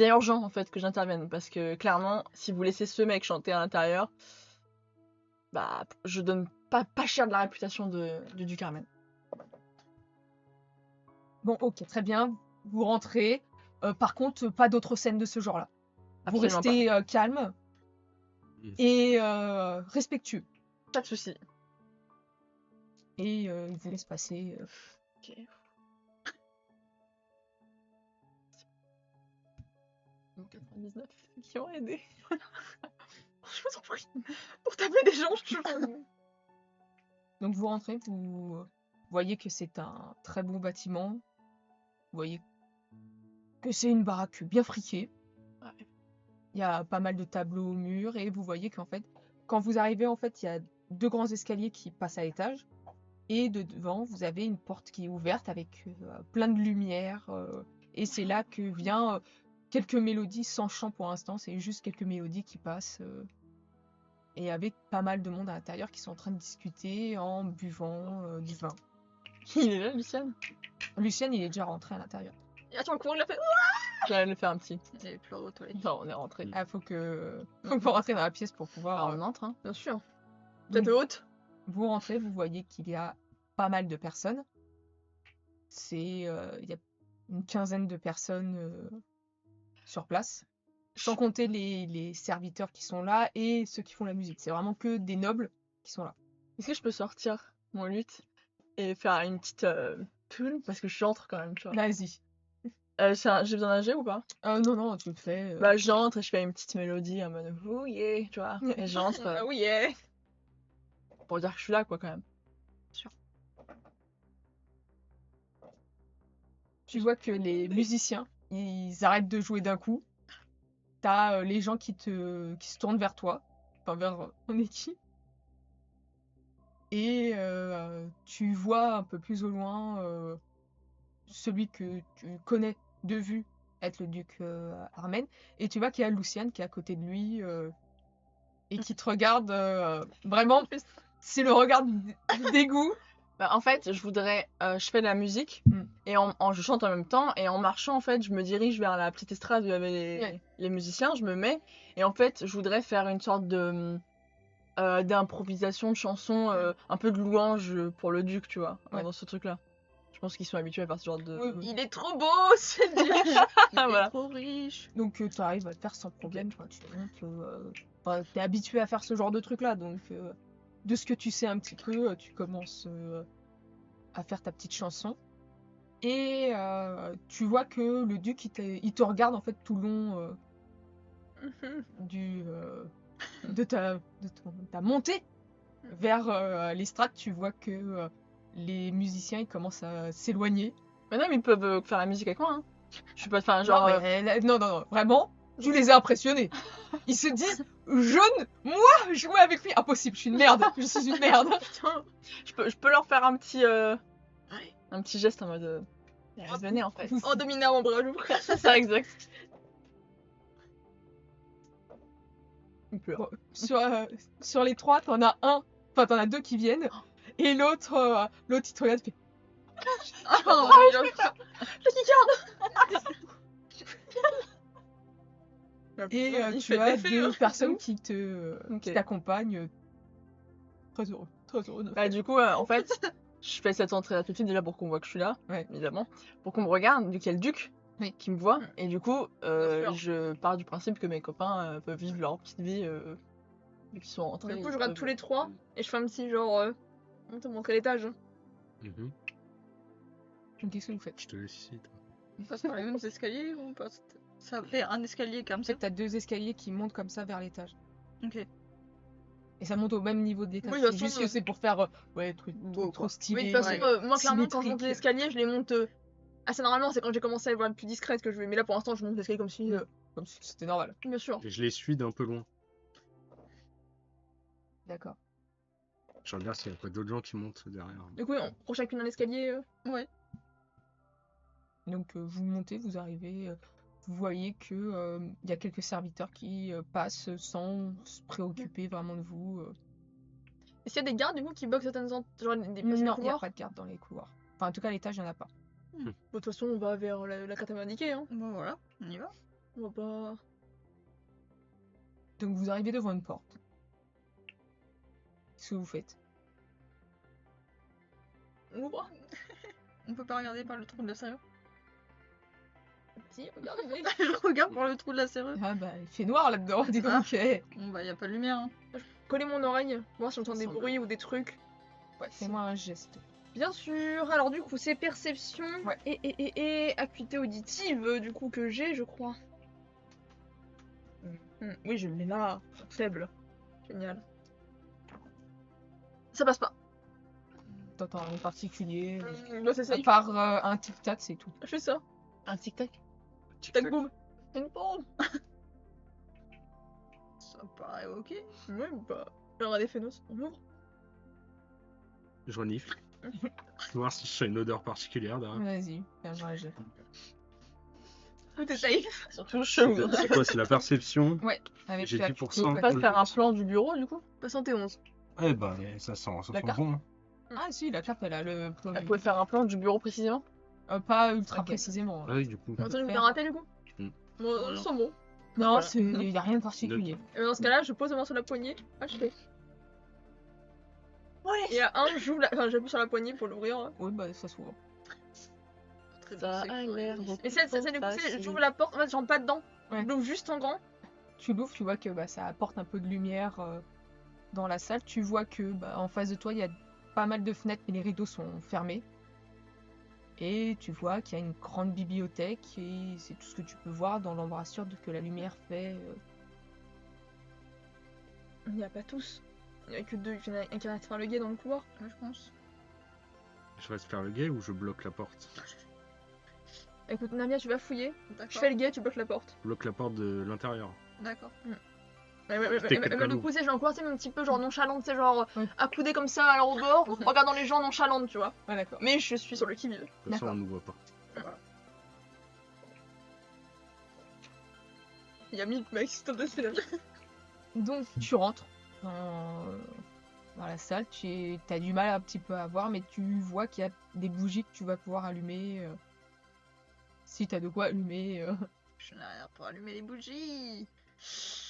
urgent en fait que j'intervienne parce que clairement, si vous laissez ce mec chanter à l'intérieur, bah je donne pas cher de la réputation de du Carmen. Bon, ok, très bien. Vous rentrez. Par contre, pas d'autres scènes de ce genre-là. Vous Absolument restez calme et respectueux. Pas de soucis. Et il vous laisse passer. Ok. Donc, 99 qui ont aidé. Je vous en prie. Pour taper des gens, je Donc vous rentrez, vous voyez que c'est un très bon bâtiment. Vous voyez que c'est une baraque bien friquée. Ouais. Il y a pas mal de tableaux au mur et vous voyez qu'en fait, quand vous arrivez, en fait, il y a 2 grands escaliers qui passent à l'étage. Et de devant, vous avez une porte qui est ouverte avec plein de lumière. Et c'est là que vient quelques mélodies sans chant pour l'instant. C'est juste quelques mélodies qui passent. Et avec pas mal de monde à l'intérieur qui sont en train de discuter en buvant du vin. Il est là, Luciane. Luciane, il est déjà rentré à l'intérieur. Et attends, le courant, il a fait. J'allais le faire un petit. J'avais pleuré aux toilettes. Non, on est rentré. Ah, faut rentrer dans la pièce pour pouvoir. Alors, on entre, hein. Bien sûr. Donc, Peut-être haute. vous rentrez, vous voyez qu'il y a pas mal de personnes. Il y a une quinzaine de personnes sur place. Sans compter les serviteurs qui sont là et ceux qui font la musique. C'est vraiment que des nobles qui sont là. Est-ce que je peux sortir mon luth et faire une petite tune parce que je j'entre quand même, tu vois. Vas-y. J'ai besoin d'un jet ou pas? Non, tu le fais. Bah j'entre et je fais une petite mélodie en mode oh yeah, tu vois. Et j'entre Ah oui, yeah. pour dire que je suis là quoi quand même. Tu vois que les musiciens, ils arrêtent de jouer d'un coup. T'as les gens qui se tournent vers toi, enfin vers ton équipe. Et tu vois un peu plus au loin celui que tu connais de vue être le duc Armen. Et tu vois qu'il y a Luciane qui est à côté de lui et qui te regarde vraiment. C'est le regard du dégoût. Bah, en fait, je fais de la musique et je chante en même temps et en marchant en fait, je me dirige vers la petite estrade où il y avait les musiciens, je me mets et en fait, je voudrais faire une sorte de d'improvisation de chansons, un peu de louange pour le duc, tu vois, dans ce truc-là. Je pense qu'ils sont habitués à faire ce genre de. Oui, Il est trop beau, c'est du. Ah, voilà. Trop riche. Donc tu arrives à le faire sans problème. Enfin, tu montes. T'es habitué à faire ce genre de truc-là. Donc de ce que tu sais un petit peu, tu commences à faire ta petite chanson. Et tu vois que le duc, il te regarde en fait tout le long de ta montée vers l'estrade. Tu vois que les musiciens ils commencent à s'éloigner. Maintenant, ils peuvent faire la musique avec moi. Hein. Je suis pas. Enfin, genre. Non, vraiment, tu les as impressionnés. Ils se disent, moi, jouer avec lui, impossible, je suis une merde, je suis une merde. Putain, je peux leur faire un petit geste en mode. Venez en fait. Oh, dominant mon bras, j'ouvre. C'est ça, exact. Il pleure. Bon, sur les 3, t'en as 2 qui viennent, et l'autre, il te regarde, il fait, Oh, et tu as 2 personnes qui t'accompagnent. Très heureux de Bah, du coup, en fait, je fais cette entrée là tout de suite déjà pour qu'on voit que je suis là, évidemment. Pour qu'on me regarde, vu qu'il y a le duc qui me voit. Et du coup, je pars du principe que mes copains peuvent vivre leur petite vie vu qu'ils sont rentrés. Du coup, je regarde tous les 3 et je fais un petit genre. On te montre l'étage. Mhm. Qu'est-ce que vous faites? Je te laisse ici, toi. On passe par les mêmes escaliers ou on passe... Ça fait un escalier comme En ça. fait, t'as 2 escaliers qui montent comme ça vers l'étage. Ok. Et ça monte au même niveau de l'étage. Oui, de toute C'est façon, juste que c'est pour faire ouais, truc Beau, trop quoi. stylé. Oui, de toute façon, ouais. moi, clairement, quand je monte symétrique. les escaliers, je les monte assez normalement. C'est quand j'ai commencé à être plus discrète que je vais. Mais là, pour l'instant, je monte l'escalier comme si. Comme si c'était normal. Bien sûr. Et je les suis d'un peu loin. D'accord. Je regarde s'il n'y a pas d'autres gens qui montent derrière. Du coup, on prend chacune un escalier. Ouais. Donc vous montez, vous arrivez, vous voyez que il y a quelques serviteurs qui passent sans se préoccuper vraiment de vous. Est-ce qu'il y a des gardes du coup qui bloquent certaines genre des Non, il n'y a couloirs pas de garde dans les couloirs. Enfin, en tout cas, à l'étage, il n'y en a pas. Bon, de toute façon, on va vers la carte à m'indiquer. Hein. Bon voilà, on y va. On va pas. Donc vous arrivez devant une porte. Qu'est-ce que vous faites? On ouvre. On peut pas regarder par le trou de la serrure. Si, regardez. Je regarde par le trou de la serrure. Ah bah, il fait noir là-dedans, dis donc. eh. Bon bah y a pas de lumière. Hein. Coller mon oreille, voir si j'entends des bruits ou des trucs. Ouais, fais-moi un geste. Bien sûr. Alors du coup, c'est perception Ouais. et acuité auditive du coup que j'ai, je crois. Oui, je l'ai là. Faible. Génial. Ça passe pas. T'entends rien de particulier. Bah, c'est ça. À part un tic-tac, c'est tout. Je fais ça. Un tic-tac. Tac boum. Une bombe. Ça paraît ok. Ouais, bah. Alors, des phénos, on ouvre. Je renifle. Voir si je sens une odeur particulière derrière. Vas-y, fais un jet. Tout est safe. Surtout chelou. C'est quoi, c'est la perception? Avec J'ai la 10%. acuité, On peut pas faire un plan du bureau du coup? 71. Eh ben, ça sent La carte. bon. Hein. Ah si, la carte, elle a le... Vous pouvez faire un plan du bureau précisément? pas ultra Ok. précisément. Ah oui, du coup. On va me faire. faire rater du coup. Mm. Bon, ils sont bons. Non, Voilà. il n'y a rien de particulier. Et dans ce cas-là, je pose ma main sur la poignée. Ah, je fais. Ouais. Il y a un, j'appuie sur la poignée pour l'ouvrir. Hein. Oui, bah ça s'ouvre. Très Ça bien, a c'est l'air. cool. Et c'est du coup, j'ouvre la porte, en fait, j'entre pas dedans. Ouais. Je l'ouvre juste en grand. Tu l'ouvres, tu vois que bah, ça apporte un peu de lumière dans la salle. Tu vois que bah, en face de toi, il y a pas mal de fenêtres, mais les rideaux sont fermés. Et tu vois qu'il y a une grande bibliothèque et c'est tout ce que tu peux voir dans l'embrasure que la lumière fait. Il n'y a pas tous. Il n'y a que deux. Il y en a un qui arrête de faire le guet dans le couloir. Ouais, je pense. Je reste faire le guet ou je bloque la porte? Écoute, Namia, tu vas fouiller. D'accord. Je fais le guet, tu bloques la porte. Je bloque la porte de l'intérieur. D'accord. quelqu'un Du coup, c'est genre encouragée, mais un petit peu genre nonchalante, c'est genre Ouais. accoudée comme ça à au bord, regardant les gens nonchalante, tu vois. Ah d'accord. Mais je suis sur le qui-vive. De toute façon, D'accord. on ne voit pas. Il y a 1000 mecs qui sont dessus là. Donc tu rentres dans la salle, tu as du mal un petit peu à voir, mais tu vois qu'il y a des bougies que tu vas pouvoir allumer. Si tu as de quoi allumer. Je n'ai rien pour allumer les bougies.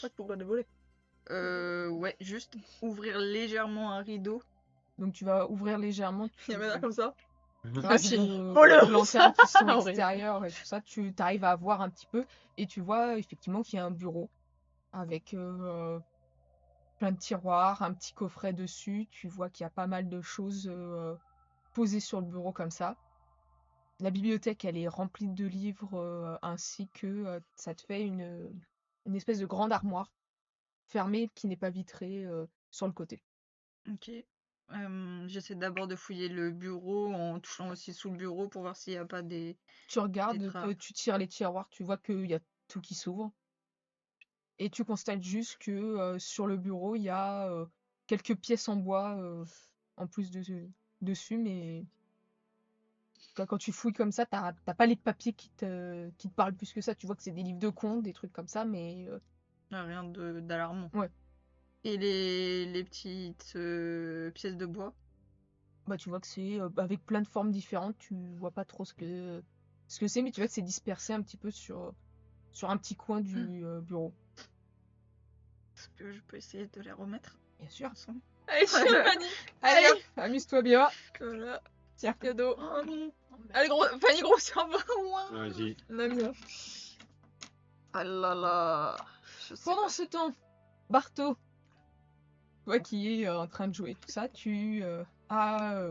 Pas pour de voler. Ouais, juste ouvrir légèrement un rideau. Donc tu vas ouvrir légèrement. Il y a un comme ça. Grâce aux Voleur. lanternes qui sont Horrible. extérieures et tout ça, tu arrives à voir un petit peu et tu vois effectivement qu'il y a un bureau avec plein de tiroirs, un petit coffret dessus. Tu vois qu'il y a pas mal de choses posées sur le bureau comme ça. La bibliothèque, elle est remplie de livres ainsi que ça te fait une espèce de grande armoire fermée qui n'est pas vitrée sur le côté. Ok. J'essaie d'abord de fouiller le bureau en touchant aussi sous le bureau pour voir s'il n'y a pas des... Tu regardes, Des trappes. tu tires les tiroirs, tu vois qu'il y a tout qui s'ouvre. Et tu constates juste que sur le bureau, il y a quelques pièces en bois en plus dessus, mais quand tu fouilles comme ça, t'as pas les papiers qui te parlent plus que ça. Tu vois que c'est des livres de contes, des trucs comme ça, mais Rien d'alarmant. Ouais. Et les petites pièces de bois. bah, tu vois que c'est avec plein de formes différentes. Tu vois pas trop ce que c'est, mais tu vois que c'est dispersé un petit peu sur un petit coin du bureau. Est-ce que je peux essayer de les remettre Bien sûr. ensemble? Allez, je suis Fanny. Allez, hop, amuse-toi bien. Voilà, Tiens. cadeau. Oh non. Allez, gros, Fanny, gros cerveau. Vas-y. Namia. Ah là là. Je sais Pendant pas. ce temps, Barto, toi qui es en train de jouer tout ça, tu as,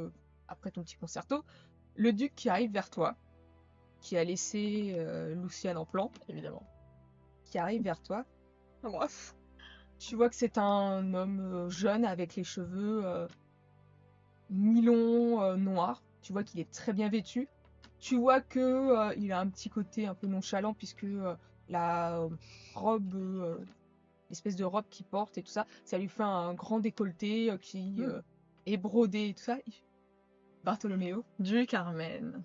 après ton petit concerto, le duc qui arrive vers toi. qui a laissé Luciane en plan, Évidemment. qui arrive vers toi. Bref. Tu vois que c'est un homme jeune avec les cheveux mi-longs, noirs. Tu vois qu'il est très bien vêtu. Tu vois que il a un petit côté un peu nonchalant puisque la robe, l'espèce de robe qu'il porte et tout ça, ça lui fait un grand décolleté qui est brodé et tout ça. Bartholoméo, Du Carmen.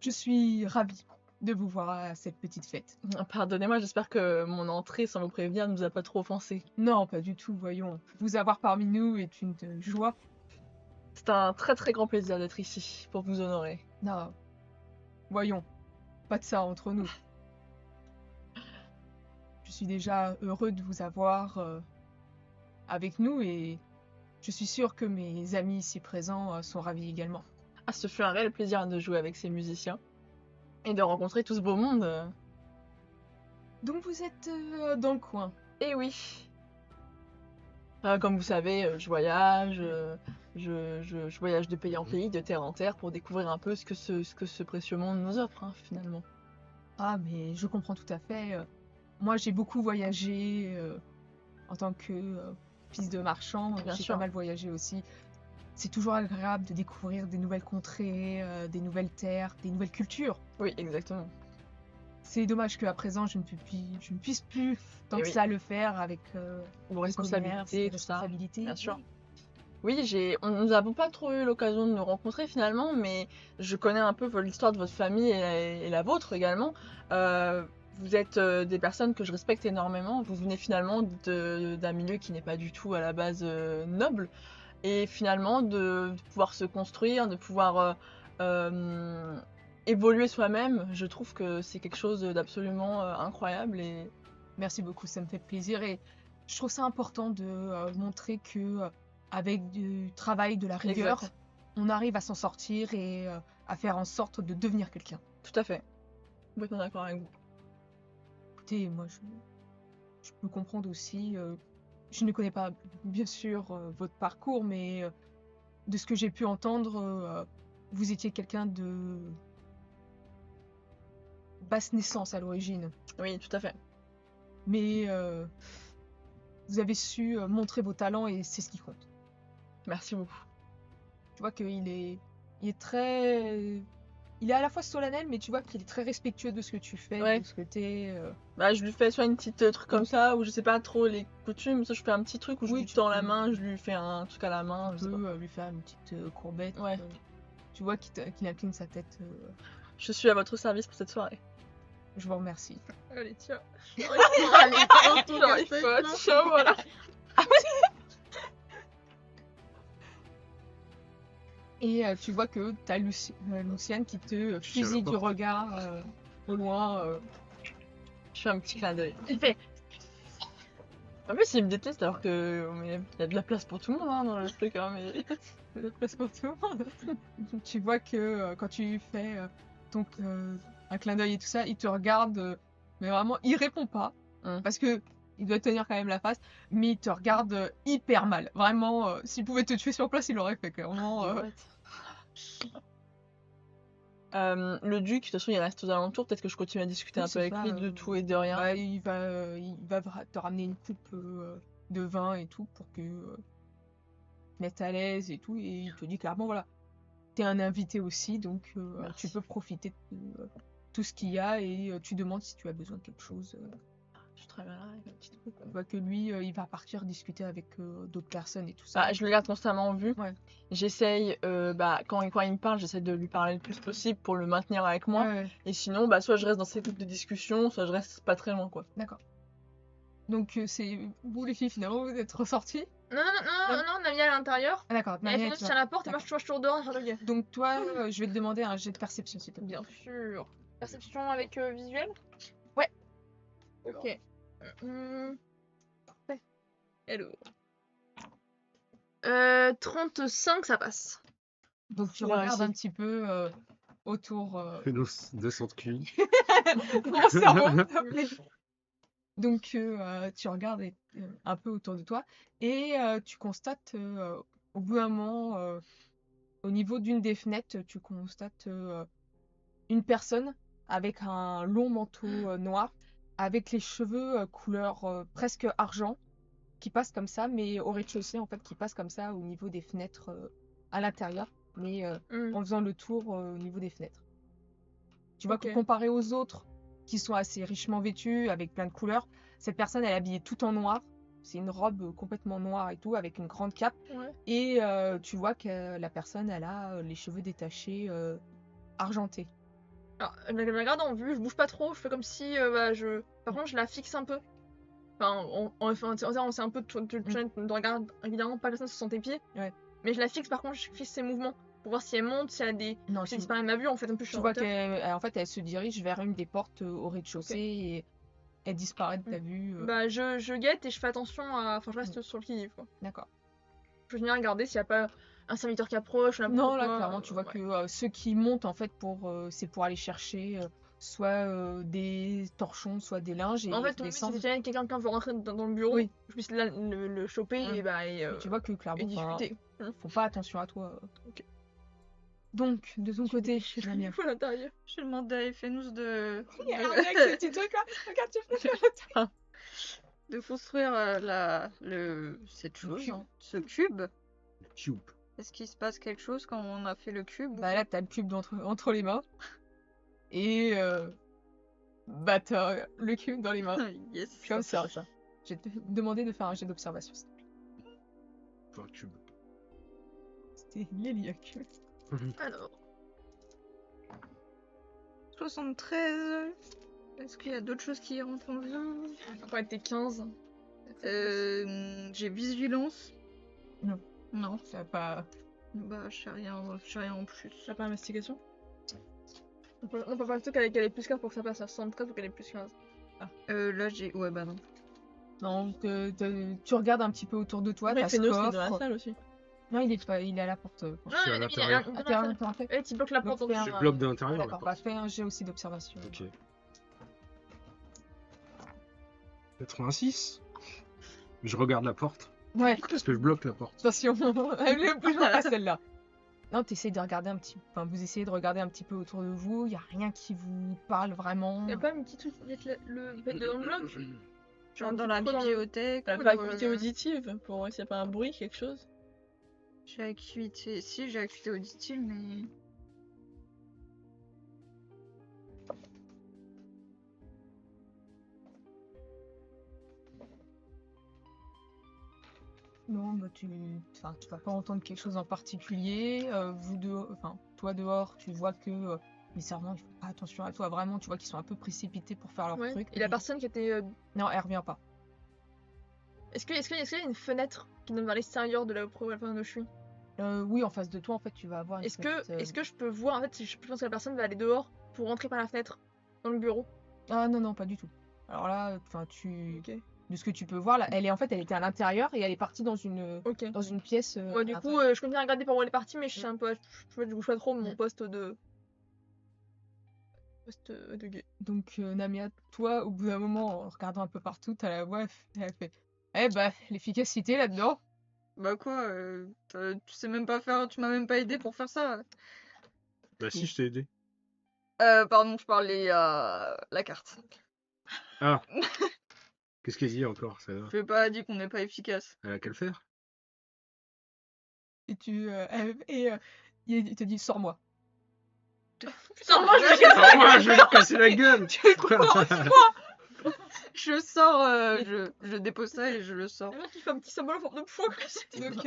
je suis ravie de vous voir à cette petite fête. Pardonnez-moi, j'espère que mon entrée sans vous prévenir ne vous a pas trop offensé. Non, pas du tout, voyons. Vous avoir parmi nous est une joie. C'est un très très grand plaisir d'être ici pour vous honorer. Non, voyons, pas de ça entre nous. Je suis déjà heureux de vous avoir avec nous et je suis sûre que mes amis ici présents sont ravis également. Ah, ce fut un réel plaisir de jouer avec ces musiciens et de rencontrer tout ce beau monde. Donc vous êtes dans le coin. Eh oui. Comme vous savez, je voyage, je voyage de pays en pays, de terre en terre pour découvrir un peu ce que ce précieux monde nous offre, hein, finalement. Ah, mais je comprends tout à fait. Moi, j'ai beaucoup voyagé en tant que fils de marchand. Bien J'ai sûr. pas mal voyagé aussi. C'est toujours agréable de découvrir des nouvelles contrées, des nouvelles terres, des nouvelles cultures. Oui, exactement. C'est dommage qu'à présent, je ne puisse plus tant Eh que oui. ça le faire avec Vos le commerce, responsabilités, les tout ça. responsabilités. Bien sûr. Oui, nous n'avons pas trop eu l'occasion de nous rencontrer finalement, mais je connais un peu l'histoire de votre famille et la vôtre également. Vous êtes des personnes que je respecte énormément. Vous venez finalement d'un milieu qui n'est pas du tout à la base noble. Et finalement, de pouvoir se construire, de pouvoir évoluer soi-même, je trouve que c'est quelque chose d'absolument incroyable. Et Merci beaucoup, ça me fait plaisir et je trouve ça important de montrer que avec du travail, de la rigueur, Exact. on arrive à s'en sortir et à faire en sorte de devenir quelqu'un. Tout à fait. Complètement d'accord avec vous. Écoutez, moi, je peux comprendre aussi. Je ne connais pas, bien sûr, votre parcours, mais de ce que j'ai pu entendre, vous étiez quelqu'un de basse naissance à l'origine. Oui, tout à fait. Mais vous avez su montrer vos talents et c'est ce qui compte. Merci beaucoup. Tu vois qu'il est, il est très, il est à la fois solennel, mais tu vois qu'il est très respectueux de ce que tu fais, Ouais. de ce que t'es. Bah, je lui fais soit une petite truc comme ça, ou je sais pas trop les coutumes, ça je fais un petit truc où je Oui, lui tu tends peux- la main, je lui fais un truc à la main, je Tu sais pas. peux lui faire une petite courbette. Ouais. Tu vois qu'il incline sa tête. Je suis à votre service pour cette soirée. Je vous remercie. Allez, tiens. Tiens, voilà. Et tu vois que t'as Luciane qui te fusille du porte. regard au loin. Je fais un petit clin d'œil. Il fait. En plus, il me déteste alors que il y a de la place pour tout le monde hein, dans le truc. Hein, mais... Il y a de la place pour tout le monde. Tu vois que quand tu fais un clin d'œil et tout ça, il te regarde, mais vraiment, il répond pas. Parce que il doit tenir quand même la face, mais il te regarde hyper mal. Vraiment, s'il pouvait te tuer sur place, il l'aurait fait clairement. Le duc, de toute façon, il reste aux alentours. Peut-être que je continue à discuter Oui, un peu c'est avec ça, lui de tout et de rien. Bah, il va te ramener une coupe de vin et tout pour que te mettre à l'aise et tout. Et il te dit clairement, voilà, t'es un invité aussi, donc Merci. tu peux profiter de tout ce qu'il y a et tu demandes si tu as besoin de quelque chose. Je suis très bien là avec ma petite coupe. Tu vois que lui, il va partir discuter avec d'autres personnes et tout ça. Bah, je le garde constamment en vue. Ouais. J'essaye, quand il me parle, j'essaie de lui parler le plus possible pour le maintenir avec moi. Ouais, Et sinon, bah, soit je reste dans ces groupes de discussion, soit je reste pas très loin, quoi. d'accord. Donc c'est vous les filles finalement vous êtes ressorties. Non, on a mis à l'intérieur. Ah d'accord. Il y a Maria, fait tu à la porte et moi D'accord. je suis dehors sur le gars. Donc toi, je vais te demander un jet de perception s'il te plaît. Bien sûr. Perception avec visuel. Ouais. Ok. Parfait. Hello. 35, ça passe. Donc tu Il a regardes réussi. un petit peu autour. Fais nos 200 de QI. Mon cerveau. Donc tu regardes un peu autour de toi et tu constates au bout d'un moment, au niveau d'une des fenêtres, tu constates une personne avec un long manteau noir, avec les cheveux couleur presque argent, qui passe comme ça, mais au rez-de-chaussée, en fait, qui passe comme ça au niveau des fenêtres à l'intérieur, mais en faisant le tour au niveau des fenêtres. Tu vois que Ok. comparé aux autres, qui sont assez richement vêtus, avec plein de couleurs, cette personne, elle est habillée tout en noir. C'est une robe complètement noire et tout, avec une grande cape. Ouais. Et tu vois que la personne, elle a les cheveux détachés argentés. Alors, je la regarde en vue, je bouge pas trop, je fais comme si Par contre, je la fixe un peu. Enfin, on sait un peu de regarder évidemment pas que ça sur tes pieds. Ouais. Mais je la fixe, par contre, je fixe ses mouvements. Pour voir si elle monte, si elle a des. Non, Si elle tu, disparaît de ma vue, en fait, un peu je suis tu en vois hauteur. en fait, elle se dirige vers une des portes au rez-de-chaussée et elle disparaît de ta vue. Bah, je guette et je fais attention à. Enfin, je reste sur le qui-vive, quoi. D'accord. Je vais venir regarder s'il y a pas un serviteur qui approche, n'importe Non, là, quoi, clairement, tu vois ouais. que ceux qui montent, en fait, c'est pour aller chercher soit des torchons, soit des linges et En fait, ils ton but, descendent. c'était quelqu'un qui veut rentrer dans le bureau, Oui. je puisse le choper Mm. et Mais tu vois que et clairement, discuter. faut pas attention à toi. Ok. Donc, de ton côté, Je Damien. à l'intérieur. Je demande à Ephénous de... Regarde ce petit truc là. Regarde, tu fais de construire cette chose, cube. hein, ce cube. Tube. Est-ce qu'il se passe quelque chose quand on a fait le cube? Bah là, t'as le cube entre les mains. Et bah t'as le cube dans les mains. Yes. Comme ça. Je vais te demander de faire un jet d'observation. Enfin, tube. C'était l'héliac. Alors, 73. Est-ce qu'il y a d'autres choses qui rentrent en jeu? après t'es 15. J'ai vigilance. Non. Non. Ça pas. Bah, je sais rien en plus. T'as pas investigation? On peut pas plutôt qu'elle ait plus 15 pour que ça passe à 73 ou qu'elle ait plus 15. Là, j'ai... Ouais, bah non. Non, tu regardes un petit peu autour de toi, Ouais, t'as ce Phénos qui est dans la coffre. salle aussi. Non, il est à la porte. Je suis à l'intérieur. Ah, t'es à l'intérieur. Eh, tu bloques la porte. Donc, fais Je un- bloque de l'intérieur la D'accord, porte. bah fais un jet aussi d'observation. Ok. 86. Je regarde la porte. Ouais, Parce que je bloque la porte. attention, elle ne bouge pas celle-là. Non, t'essayes de regarder un petit, enfin, vous essayez de regarder un petit peu autour de vous. Il y a rien qui vous parle vraiment. Y'a pas une petite truc avec le bloc Genre dans la bibliothèque. T'as ou pas dans activité le- auditive pour voir s'il y a pas un bruit, quelque chose? J'ai acuité... Si, j'ai acuité auditive, mais... Non, bah enfin, tu vas pas entendre quelque chose en particulier. Vous deux, enfin, toi dehors, tu vois que les servants, ils font pas attention à toi. Vraiment, tu vois qu'ils sont un peu précipités pour faire leur Ouais. truc. Et la mais- personne qui était. Non, elle revient pas. Est-ce qu'il y a une fenêtre qui donne vers l'extérieur de là où je suis? Oui, en face de toi, en fait, tu vas avoir une Est-ce petite, que je peux voir, en fait, je pense que la personne va aller dehors pour rentrer par la fenêtre dans le bureau? Ah non, non, pas du tout. Alors là, enfin, Ok. de ce que tu peux voir, là, elle était à l'intérieur et elle est partie dans une Ok. pièce. Ouais, du à coup, l'intérieur. je continue à regarder par où elle est partie, mais je sais un peu, je bouge pas trop de mon Mm. poste de. Poste de guet. Donc, Namia, toi, au bout d'un moment, en regardant un peu partout, t'as la voix, elle fait eh bah, l'efficacité là-dedans. Bah quoi, tu sais même pas faire... Tu m'as même pas aidé pour faire ça. Bah si, je t'ai aidé. Pardon, je parlais la carte. Ah. Qu'est-ce qu'elle dit encore, ça va? Je vais pas dire qu'on n'est pas efficace. Elle a qu'à le faire. Et il te dit sors-moi. Putain, moi, Ah, moi, je vais lui casser la gueule. Je sors, je dépose ça et je le sors. Le mec, il fait un petit symbole en forme de poing. Donc,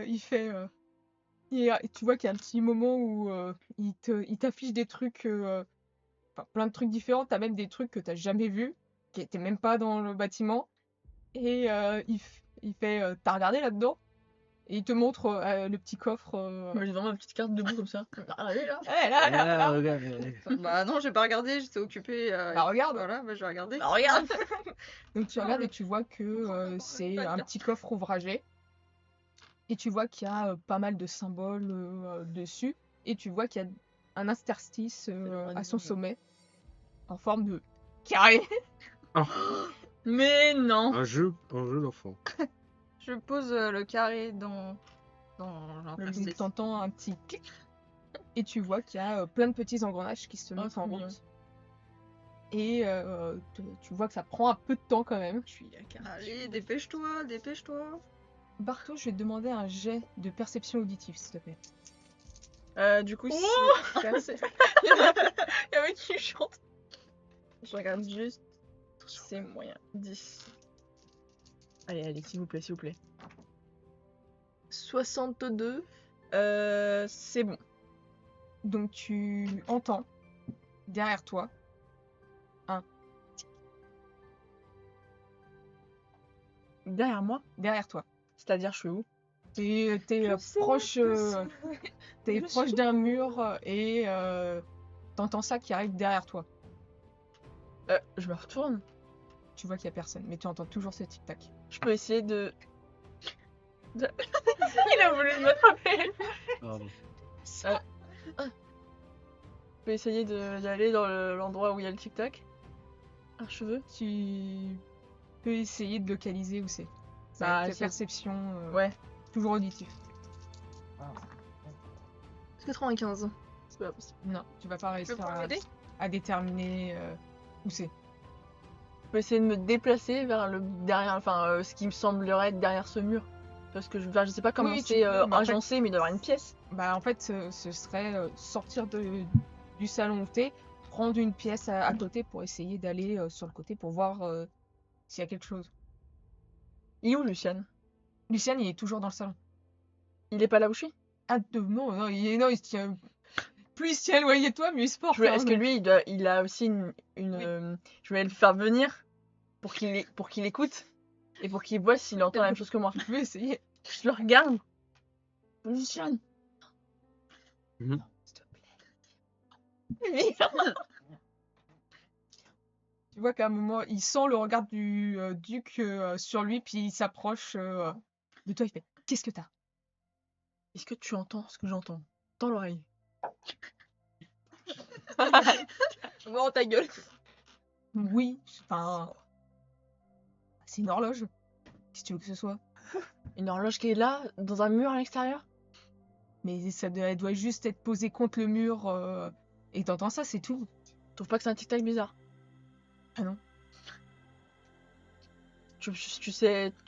il fait. Tu vois qu'il y a un petit moment où il t'affiche des trucs, enfin, plein de trucs différents. T'as même des trucs que t'as jamais vus, qui étaient même pas dans le bâtiment. Et il fait t'as regardé là-dedans? Et il te montre le petit coffre. Moi j'ai vraiment une petite carte debout comme ça. Regardez là. Eh, là, là, là. Ah, regarde. Bah non, j'ai pas regardé, j'étais occupée. Bah, regarde. Voilà, bah je vais regarder. Bah regarde. Donc tu regardes et tu vois que c'est un petit coffre ouvragé. Et tu vois qu'il y a pas mal de symboles dessus. Et tu vois qu'il y a un interstice à son sommet en forme de carré. Mais non. Un jeu d'enfant. Je pose le carré dans Donc l'interstice. t'entends un petit clic. et tu vois qu'il y a plein de petits engrenages qui se mettent trop en mignon. route. Et tu vois que ça prend un peu de temps quand même. Je suis à carte. Allez, dépêche-toi, dépêche-toi. Barto, je vais te demander un jet de perception auditive, s'il te plaît. Du coup, Oh c'est. Il y a un mec qui chante. Je regarde juste. C'est moyen. 10. Allez, allez, s'il vous plaît, s'il vous plaît. 62. C'est bon. Donc tu entends derrière toi Derrière moi, derrière toi. c'est-à-dire je suis où? T'es proche, t'es proche d'un mur et t'entends ça qui arrive derrière toi. Je me retourne. Tu vois qu'il y a personne, mais tu entends toujours ce tic-tac. Je peux essayer de... Il a voulu m'attraper. Pardon. Je peux essayer d'aller dans l'endroit où il y a le tic-tac. Un cheveu. Tu peux essayer de localiser où c'est. Bah, Avec ta c'est- perception, Ouais. toujours auditif. 95. C'est pas possible. Non, tu vas pas Tu peux réussir pas m'aider à déterminer où c'est. Je peux essayer de me déplacer vers le derrière, enfin ce qui me semblerait être derrière ce mur. Parce que je sais pas comment Oui, tu c'est peux, mais en fait- agencé, mais il doit y avoir une pièce. Bah en fait, ce serait sortir du salon où t'es, prendre une pièce à côté pour essayer d'aller sur le côté pour voir s'il y a quelque chose. Il est où, Luciane? Lucien, il est toujours dans le salon. Il est pas là où je suis? Ah non, il se tient. Plus il se tient éloigné de toi, mieux il se porte. Est-ce que lui, il a aussi une Oui. je vais le faire venir pour qu'il écoute et pour qu'il voit s'il entend la même chose que moi. Tu peux essayer. Je le regarde. Luciane. Mhm. S'il te plaît. Tu vois qu'à un moment, il sent le regard du duc sur lui, puis il s'approche de toi, il fait qu'est-ce que t'as? Est-ce que tu entends ce que j'entends dans l'oreille? Bon, ta gueule. Oui, enfin. C'est une horloge. Qu'est-ce que tu veux que ce soit? Une horloge qui est là, dans un mur à l'extérieur? Mais elle doit juste être posée contre le mur et t'entends ça, c'est tout. Tu trouves pas que c'est un tic-tac bizarre? Ah non. Tu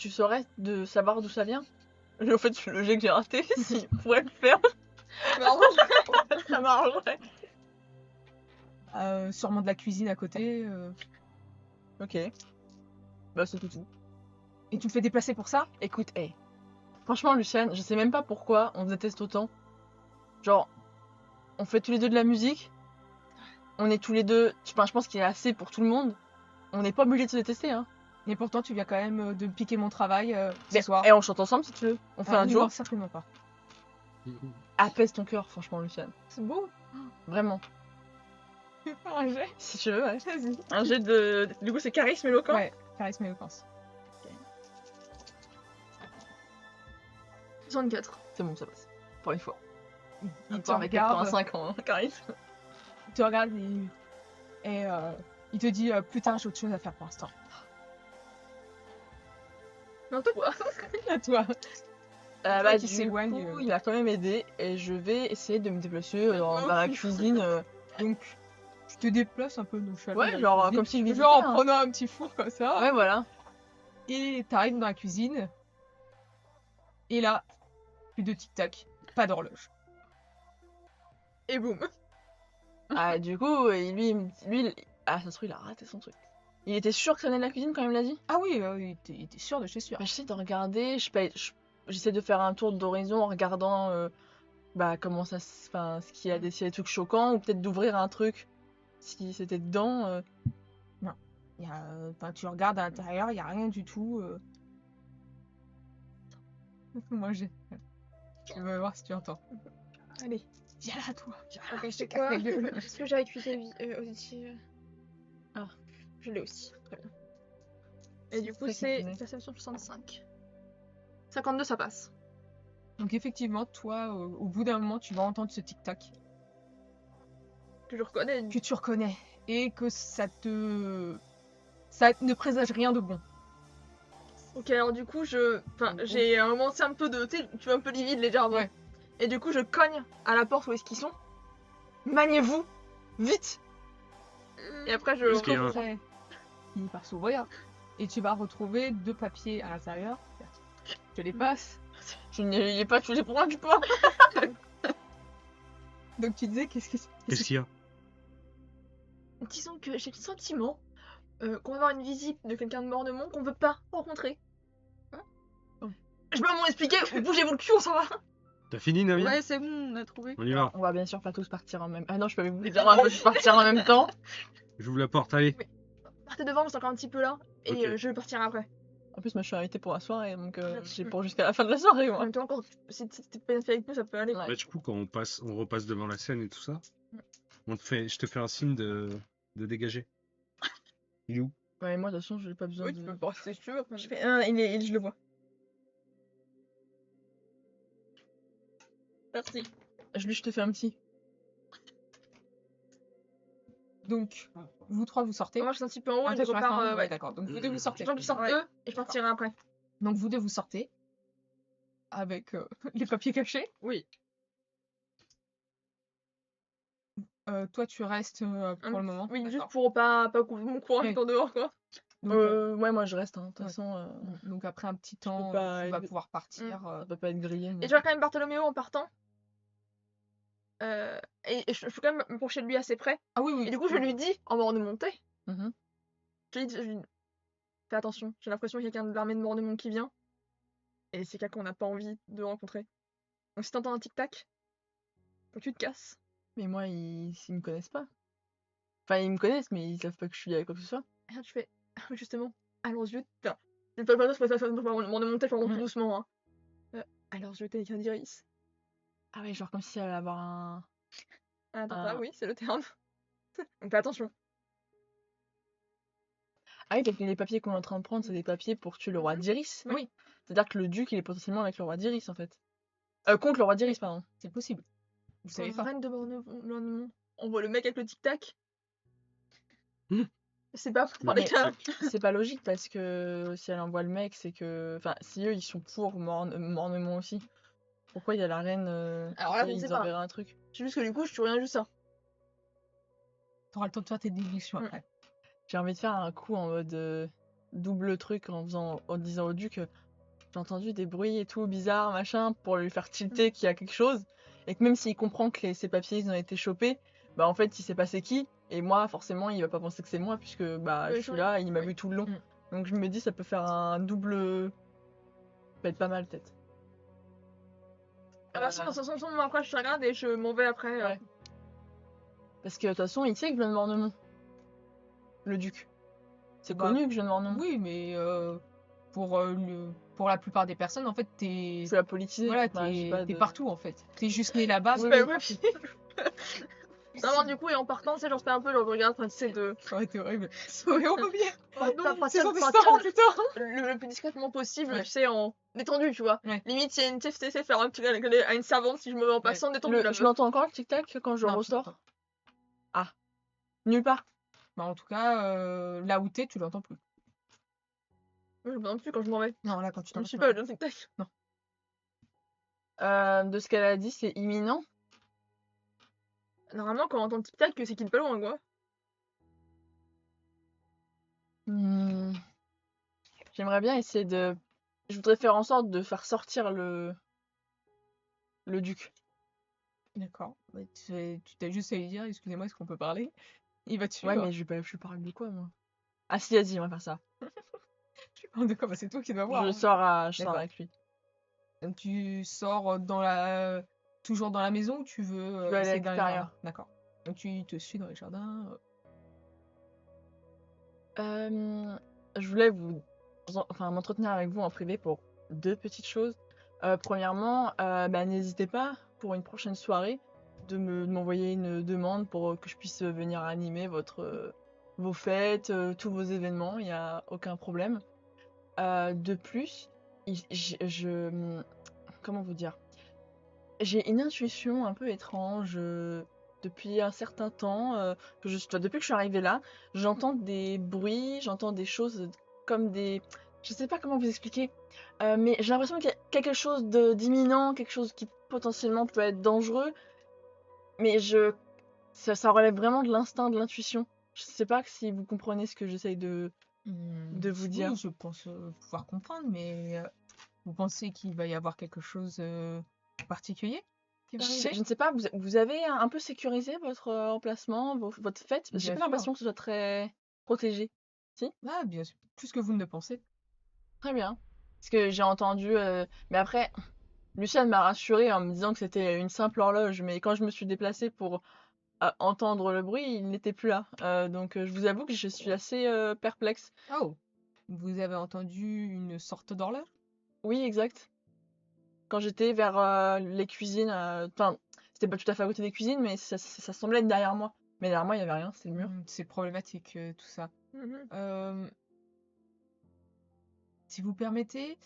saurais de savoir d'où ça vient? En fait, le jet que j'ai raté, s'il pourrait le faire, ça m'arrangerait. Sûrement de la cuisine à côté. Ok. Bah, c'est tout. Et tu le fais déplacer pour ça? Écoute, hey. Franchement, Luciane, je sais même pas pourquoi on se déteste autant. Genre, on fait tous les deux de la musique. On est tous les deux. Enfin, je pense qu'il y a assez pour tout le monde. On n'est pas obligé de se détester, hein. Mais pourtant, tu viens quand même de me piquer mon travail ce Mais- soir. Et on chante ensemble si tu veux. On fait un non, duo. certainement pas. Apaise ton cœur, franchement, Luciane. C'est beau. Vraiment. Tu veux faire un jet? Si tu veux, ouais. Vas-y. Un jet de. Du coup, c'est charisme éloquent. Ouais, charisme et éloquence. 64. C'est bon, ça passe. Pour une fois. Il te Encore avec regarde, 85 ans, charisme. il te regarde et il te dit plus tard, j'ai autre chose à faire pour l'instant. Non, toi. À toi. Bah, qui du s'éloigne, coup, il a quand même aidé et je vais essayer de me déplacer dans la cuisine. Donc, tu te déplaces un peu nonchalant. Ouais, dans la genre, cuisine. comme s'il visitait, Genre en hein. prenant un petit four comme ça. Ouais, voilà. Et t'arrives dans la cuisine. Et là, plus de tic-tac, pas d'horloge. Et boum. Ah, du coup, ah, ça se trouve, il a raté son truc. Il était sûr que ça venait de la cuisine quand il me l'a dit? Ah oui, il était sûr de chez sûr. Bah, j'essaie de regarder, j'essaie de faire un tour d'horizon en regardant bah, comment ça se. Enfin, ce qu'il y a des trucs choquants, ou peut-être d'ouvrir un truc si c'était dedans. Tu regardes à l'intérieur, il n'y a rien du tout. Moi, j'ai. Je veux voir si tu entends. Allez. Viens là, toi. Ok, c'est casse quoi la gueule. Est-ce que j'ai acuité auditive? Ah. Je l'ai aussi. Très bien. Et du coup, Très c'est cuisiné. perception 65. 52, ça passe. Donc, effectivement, toi, au bout d'un moment, tu vas entendre ce tic-tac Que je reconnais. que tu reconnais et que ça ne présage rien de bon. Ok, alors du coup, j'ai un moment, c'est un peu de. Tu sais, tu es un peu livide légèrement. Ouais. Et du coup, je cogne à la porte où est-ce qu'ils sont. Maniez-vous vite. Et après je Est-ce qu'il y a un- Après, finit par s'ouvrir et tu vas retrouver 2 papiers à l'intérieur. Je les passe. Je n'ai pas tous les points du pas. Donc tu disais qu'est-ce Qu'est-ce qu'il y a? disons que j'ai le sentiment qu'on va avoir une visite de quelqu'un de mort de monde qu'on veut pas rencontrer. Hein Je peux m'en expliquer. Bougez-vous le cul, on s'en va. T'as fini, Namia? Ouais, c'est bon, on a trouvé. On y va. On va bien sûr pas tous partir en même. Ah non, je peux pas vous dire, on va tous partir en même temps. J'ouvre la porte, allez. Partez devant, c'est encore un petit peu là. Et Ok. je partirai après. En plus, moi je suis invitée pour la soirée, donc j'ai pour jusqu'à la fin de la soirée, En moi. même temps, encore, si t'es pas fait avec nous, ça peut aller. Ouais. Bah, du coup, quand on repasse devant la scène et tout ça, je te fais un signe de dégager. Il est où? Ouais, moi de toute façon, j'ai pas besoin Oui, de. tu peux pas rester si tu veux. Je fais je le vois. Merci. Je te fais un petit. Donc, vous 3 vous sortez. Moi, je suis un petit peu en haut Ah, et toi, je tu restes en repars. haut, ouais, Ouais. d'accord. Donc vous 2 vous sortez. Les gens qui sortent Ouais. eux et je partirai après. Donc vous 2 vous sortez avec les papiers cachés. Oui. Toi tu restes pour le moment. Oui, juste D'accord. pour pas couper mon courage Oui. en dehors, quoi. Donc, Ouais, moi je reste, hein. De toute ouais. façon, donc après un petit temps, pas tu vas être- pouvoir partir. ça peut pas être grillé. Et non. je vois quand même Bartholoméo en partant. Et je peux quand même me pencher de lui assez près. Ah oui, oui. Et du coup, je lui dis, en mort de monter, Mhm. je lui dis, fais attention, j'ai l'impression qu'il y a quelqu'un de l'armée de mort de monde qui vient. Et c'est quelqu'un qu'on n'a pas envie de rencontrer. Donc si t'entends un tic-tac, faut que tu te casses. Mais moi, ils me connaissent pas. Enfin, ils me connaissent, mais ils savent pas que je suis avec quoi que ce soit. Et là, tu fais, justement, à leurs yeux, enfin, c'est pas mort de monter, je parle plus Mhm. doucement, hein. À leurs yeux, t'es quelqu'un d'Iris. Ah ouais, genre comme si elle allait avoir un. Attends, Ah. oui, c'est le terme. Donc fais attention. Ah oui, parce que les papiers qu'on est en train de prendre, c'est des papiers pour tuer le roi d'Iris. Oui. C'est-à-dire que le duc, il est potentiellement avec le roi d'Iris, en fait. Contre le roi d'Iris, pardon. C'est possible. Vous Quand savez une pas. reine de Bornemont, on voit le mec avec le tic-tac. Hmm. C'est pas pour parler Mais- qu'un. C'est pas logique parce que si elle envoie le mec, c'est que. Enfin, si eux ils sont pour Mornemont aussi, pourquoi il y a la reine Alors là, je ne sais ils pas. enverraient un truc? C'est juste que du coup, je suis rien juste ça. T'auras le temps de faire tes déductions Mm. après. J'ai envie de faire un coup en mode double truc en disant au duc j'ai entendu des bruits et tout bizarres, machin, pour lui faire tilter qu'il y a quelque chose. Et que même s'il comprend que ces papiers ils ont été chopés, bah en fait il sait pas c'est qui. Et moi, forcément, il va pas penser que c'est moi puisque bah Oui, je suis oui. là et il m'a Oui. vu tout le long. Mm. Donc je me dis ça peut faire un double. Ça peut être pas mal peut-être. Merci, de toute façon, moi après, je te regarde et je m'en vais après. Ouais. Parce que de toute façon, il sait que je viens de Mornemont. Le duc. C'est Bah, connu que je viens de Mornemont. Oui, mais pour la plupart des personnes, en fait, t'es Je suis la politisée. voilà, Enfin, j'ai t'es pas t'es de- partout en fait. T'es juste né là-bas. Oui, Bah, oui. ouais. Vraiment, du coup, et en partant, tu sais, j'en fais un peu, genre, je regarde, enfin, tu sais, de. Ça aurait été horrible. Mais on peut bien. Pas- pas- pas- C'est son pas- destin, pas- putain. le plus discrètement possible, Ouais. tu sais, en détendu, tu vois. Ouais. Limite, c'est une TFTC, faire un petit à une servante si je me mets en passant, détendu là. Je l'entends encore le tic-tac quand je Non, ressors. Nulle part. Bah, en tout cas, là où t'es, tu l'entends plus. Je me demande plus quand je m'en vais. Non, là, quand tu Je t'en me suis vas, pas, le tic-tac. De ce qu'elle a dit, c'est imminent. Normalement, quand on entend le tic-tac, c'est qu'il est pas loin, quoi. Hmm. J'aimerais bien essayer de. Je voudrais faire en sorte de faire sortir le duc. D'accord. Bah, tu t'as juste à lui dire, excusez-moi, est-ce qu'on peut parler? Il va te suivre. Ouais, mais je parle de quoi, moi? Ah si, vas-y, on va faire ça. Tu parles de quoi? Bah, c'est toi qui dois voir. Je hein. sors D'accord. avec lui. Donc, tu sors toujours dans la maison ou tu veux Je veux aller à essayer dans les l'extérieur. jardins? D'accord. Donc, tu te suis dans les jardins. Je voulais m'entretenir avec vous en privé pour 2 petites choses. Premièrement, n'hésitez pas pour une prochaine soirée de m'envoyer une demande pour que je puisse venir animer vos fêtes, tous vos événements, il n'y a aucun problème. De plus, comment vous dire? J'ai une intuition un peu étrange depuis un certain temps, depuis que je suis arrivée là, j'entends des bruits, j'entends des choses comme des... Je sais pas comment vous expliquer, mais j'ai l'impression qu'il y a quelque chose d'imminent, quelque chose qui potentiellement peut être dangereux, mais Ça relève vraiment de l'instinct, de l'intuition. Je sais pas si vous comprenez ce que j'essaye de vous Oui, dire. je pense pouvoir comprendre, mais vous pensez qu'il va y avoir quelque chose de particulier qui va arriver? Je ne sais pas, vous avez un peu sécurisé votre emplacement, votre fête? Parce que j'ai Bien pas sûr. l'impression que ce soit très protégé. Ah, bien sûr. Plus que vous ne le pensez. Très bien. Parce que j'ai entendu. Mais après, Luciane m'a rassurée en me disant que c'était une simple horloge. Mais quand je me suis déplacée pour entendre le bruit, il n'était plus là. Donc je vous avoue que je suis assez perplexe. Oh, vous avez entendu une sorte d'horloge? Oui, exact. Quand j'étais vers les cuisines, enfin, c'était pas tout à fait à côté des cuisines, mais ça semblait être derrière moi. Mais derrière moi, il y avait rien, c'est le mur. C'est problématique tout ça. Mhm. Si vous permettez,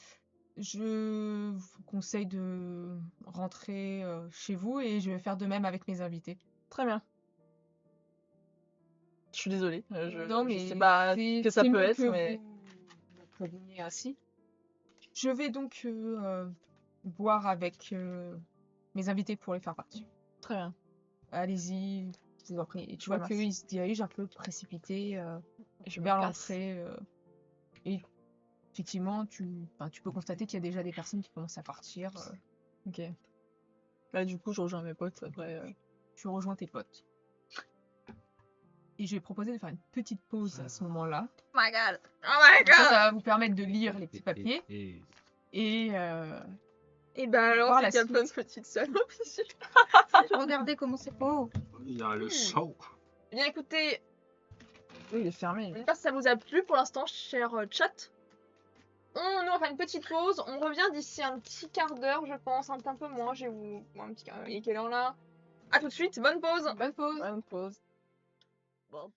je vous conseille de rentrer chez vous et je vais faire de même avec mes invités. Très bien. Je suis désolée, Non, je mais sais pas ce que ça c'est peut mieux être, que mais vous me préveniez ainsi. Je vais donc boire avec mes invités pour les faire partir. très bien. Allez-y, je vous en prie. Et tu Je vous vois qu'ils se dirigent un peu précipités Je me vers casse. l'entrée. Et effectivement, tu peux constater qu'il y a déjà des personnes qui commencent à partir. Ok. Là, du coup, je rejoins mes potes après. Tu rejoins tes potes. Et je vais proposer de faire une petite pause à ce moment-là. Oh my god. Oh my Comme ça god. va vous permettre de lire les petits papiers Et et Et ben alors, Voir c'est la qu'il y a plein de suite. petites salopes ici. Regardez comment c'est beau. il y a le show. Eh bien écoutez, Oui, il est fermé. j'espère que ça vous a plu pour l'instant, cher chat. Nous, on va faire une petite pause. On revient d'ici un petit quart d'heure, je pense. Un peu moins. Je vais vous. Un petit quart. Il est quelle heure là? A tout de suite. Bonne pause. bonne pause. Bonne pause. Bon.